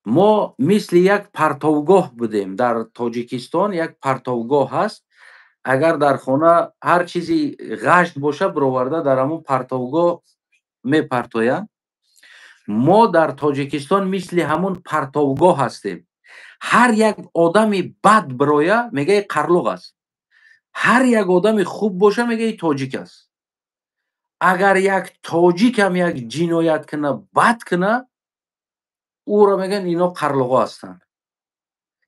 ما مثل یک پرتوگاه بودیم. در تاجیکستان یک پرتوگاه هست، اگر در خانه هر چیزی غشت باشه برآورده در همون پرتوگاه میپرتویند. ما در تاجیکستان مثل همون پرتوگاه هستیم. هر یک آدمی بد برایه میگه قرلوغ است، هر یک آدمی خوب باشه میگه تاجیک است. اگر یک تاجیک هم یک جنایت کنه، بد کنه، او را میگن اینا قرلوغا هستند.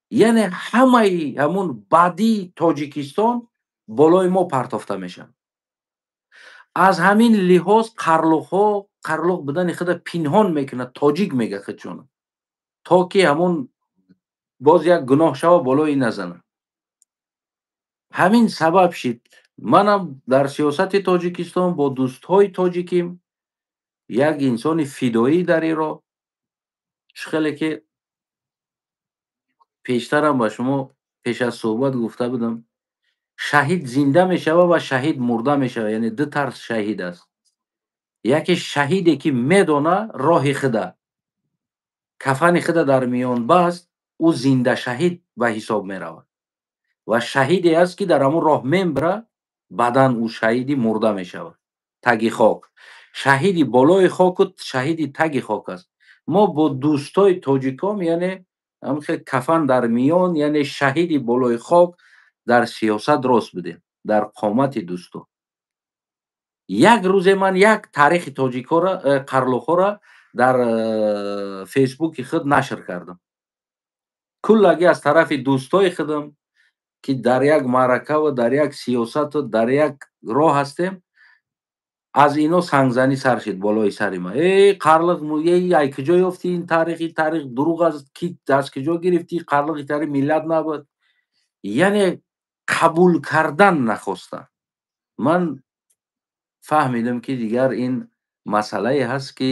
یعنی همه همون بدی تاجیکستان بالای ما پرتافته میشن. از همین لحاظ قرلوغ بدن خود پنهان میکنه، تاجیک میگه خودشون، تا که همون باز یک گناه شوه بالای نزنه. همین سبب شد منم در سیاست تاجیکستان با دوستهای تاجیکیم یک انسان فدایی در ایران. خیلی که پیشترم با شما پیش از صحبت گفته بودم، شهید زنده میشوه و شهید مرده میشوه، یعنی دو طرز شهید است. яке шаҳиде ки медона роҳи худа кафани худа дар миён баст, ӯ зинда-шаҳид ба ҳисоб меравад ва шаҳиде аст ки дар ҳамун роҳ мембира, баъдан ӯ шаҳиди мурда мешавад. Таги хок. Шаҳиди болои хоку шаҳиди таги хок аст. Мо бо дӯстои тоҷикон, яъне ҳамин хел кафан дар миён, яъне шаҳиди болои хок дар сиёсат рост будем, дар қомати дӯстон. Як рӯзе ман як таърихи тоҷикҳоро қарлухҳоро дар фейсбуки худ нашр кардам. Куллаги аз тарафи дӯстои худам, ки дар як маъракаву дар як сиёсату дар як роҳ ҳастем, аз ино сангзанӣ сар шид болои сари ман. Қарлуқ ай куҷо ёфтӣ ин таърих дурӯғ аст, ки аз куҷо гирифтӣ, қарлуқи тари миллат набуд. Яъне қабул кардан нахостанд. Ман фаҳмидам, ки дигар ин масъалае ҳаст, ки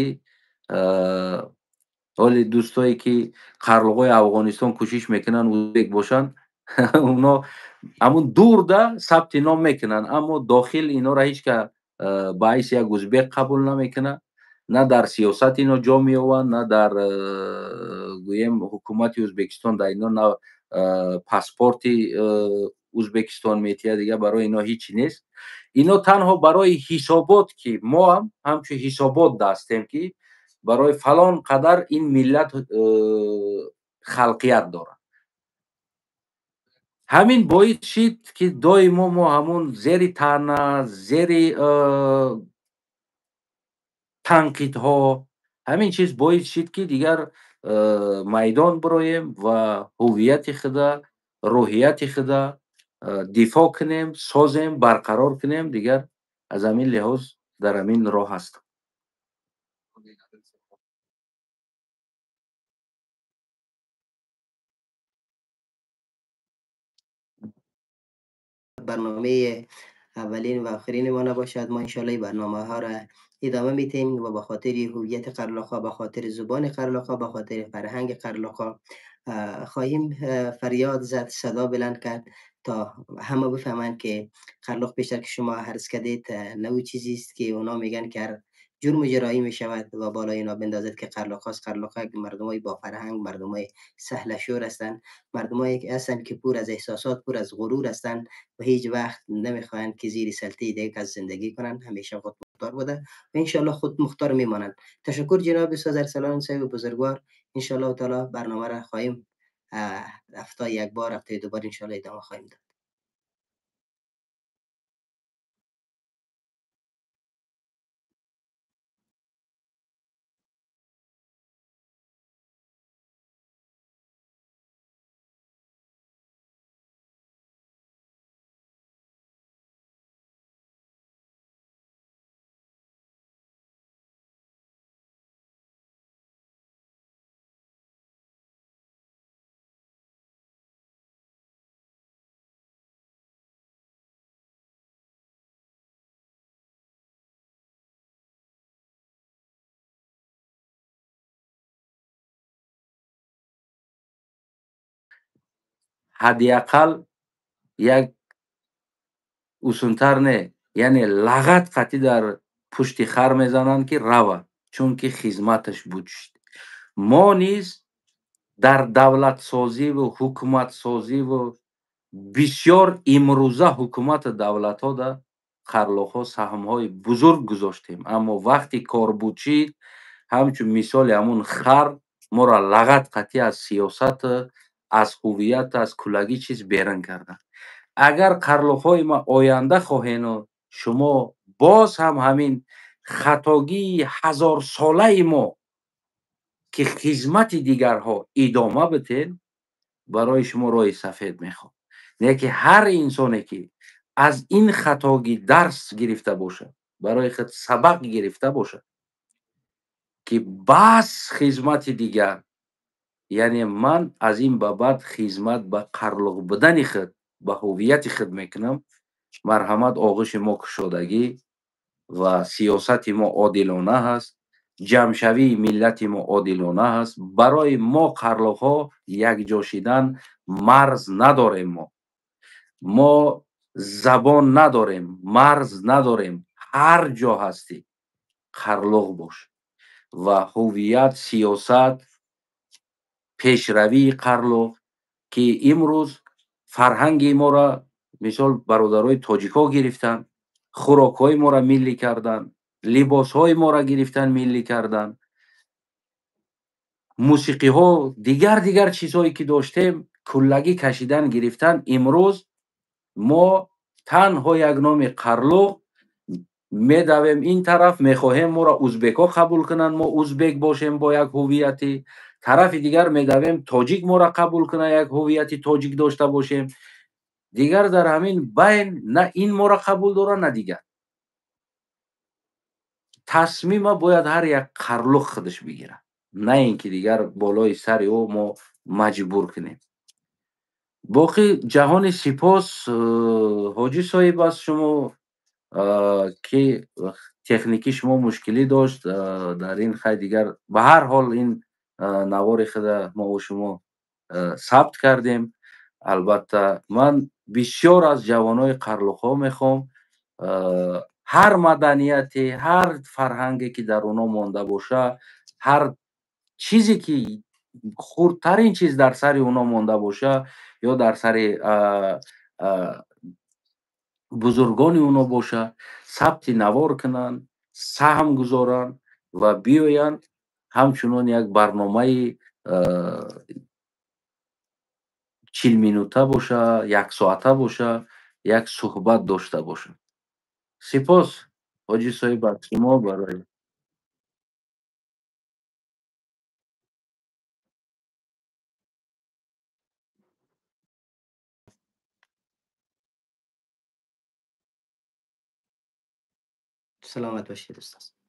оли дӯстое ки қарлуқҳои Афғонистон кӯшиш мекунанд ӯзбек бошанд, оно ҳамун дурда сабти ном мекунанд, аммо дохил инора ҳеҷ ка ба ҳайси як ӯзбек қабул намекунад, на дар сиёсат ино ҷо меёбанд, на дар гӯем ҳукумати Ӯзбекистон дар ино на паспорти Ӯзбекистон метиҳад, дигар барои ино ҳичи нест. Ино танҳо барои ҳисобот, ки мо ҳам ҳамчун ҳисобот дастем, ки барои фалон қадар ин миллат халқият дорад. Ҳамин боис шид, ки доимо мо ҳамун зери таъна, зери танқидҳо, ҳамин чиз боис шид, ки дигар майдон бироем ва ҳуввияти худа, рӯҳияти худа дифоъ кунем, созем, барқарор кунем. Дигар аз ҳамин лиҳоз дар ҳамин роҳ ҳастам. برنامه اولین و آخرین ما نباشد. ما انشالله برنامه ها را ادامه میتیم و به خاطر هویت قرلاق‌ها، به خاطر زبان قرلاق‌ها، به خاطر فرهنگ قرلاق‌ها خواهیم فریاد زد، صدا بلند کرد تا همه بفهمند که قرلاق بیشتر که شما عرض کردید نوع چیزی است که اونا میگن که جرم و جرایی می شود و بالای اینا بندازد که قرلاق هاست. قرلاق ها مردمای با فرهنگ، مردمای سهل شور هستند، مردمایی که هستند که پر از احساسات، پر از غرور هستند و هیچ وقت نمیخواهند که زیر سلطه دیگه از زندگی کنند. همیشه خود مختار بوده و انشالله خود مختار میمانند. تشکر جناب استاد ارسلان صاحب بزرگوار. انشالله تعالی برنامه را خواهیم هفته یک بار، هفته دو بار انشالله ادامه خواهیم داد. ҳадди ақал як усунтар не, яъне лағат қатъӣ дар пушти хар мезананд, ки рава, чунки хизматаш буд шуд. Мо низ дар давлатсозиву ҳукуматсозиву бисёр имрӯза ҳукумату давлатҳода қарлуқҳо саҳмҳои бузург гузоштем, аммо вақти кор буд чӣ, ҳамчун мисоли ҳамун хар моро лағат қатъӣ аз сиёсату аз ҳувияту аз кӯлагӣ чиз берун карданд. Агар қарлуқҳои ма оянда хоҳену шумо боз ҳам ҳамин хатогии ҳазорсолаи мо ки хизмати дигарҳо идома битен, барои шумо роҳи сафед мехоҳам. Не ки ҳар инсоне ки аз ин хатогӣ дарс гирифта бошад, барои худ сабақ гирифта бошад, ки бас хизмати дигар, яъне ман аз ин ба баъд хизмат ба қарлуқ будани худ, ба ҳуввияти худ мекунам. Марҳамат, оғӯши мо кушодагӣ ва сиёсати мо одилона ҳаст, ҷамъшавии миллати мо одилона ҳаст. Барои мо қарлуқҳо якҷо шидан марз надорем. Мо забон надорем, марз надорем, ҳар ҷо ҳастем. қарлуғ бош ва ҳувият, сиёсат, пешравии қарлуғ ки имрӯз фарҳанги моро мисол бародарои тоҷикҳо гирифтанд, хӯрокҳои моро миллӣ карданд, либосҳои моро гирифтан миллӣ карданд, мусиқиҳо, дигар чизҳое ки доштем куллагӣ кашидан гирифтан. Имрӯз мо танҳо як номи қарлуғ медавем ин тараф, мехоҳем моро узбекҳо қабул кунанд, мо узбек бошем бо як ҳувияти, тарафи дигар медавем тоҷик моро қабул кунад, як ҳувияти тоҷик дошта бошем. дигар дар ҳамин байн на ин моро қабул дорад, на дигар. тасмима бояд ҳар як қарлуғ худаш бигирад, на ин ки дигар болои сари ӯ мо маҷбур кунем. боқӣ ҷаҳони сипос, ҳоҷӣ соҳиб, аз шумо ки техникӣ шумо мушкилӣ дошт дар ин хай дигар, ба ҳар ҳол ин навори худа мову шумо сабт кардем. Албатта ман бисёр аз ҷавонои қарлуғҳо мехоҳам ҳар маданияте, ҳар фарҳанге ки дар онҳо монда боша, ҳар чизе ки хурдтарин чиз дар сари онҳо монда боша ё дар сари бузургони онҳо боша, сабти навор кунанд, саҳм гузоранд ва биёянд ҳамчунон як барномаи 40 минута боша, яксоата боша, як суҳбат дошта бошанд. Сипос ҳоҷӣ соҳиб, аз шумо барои سلامت باشید استاد.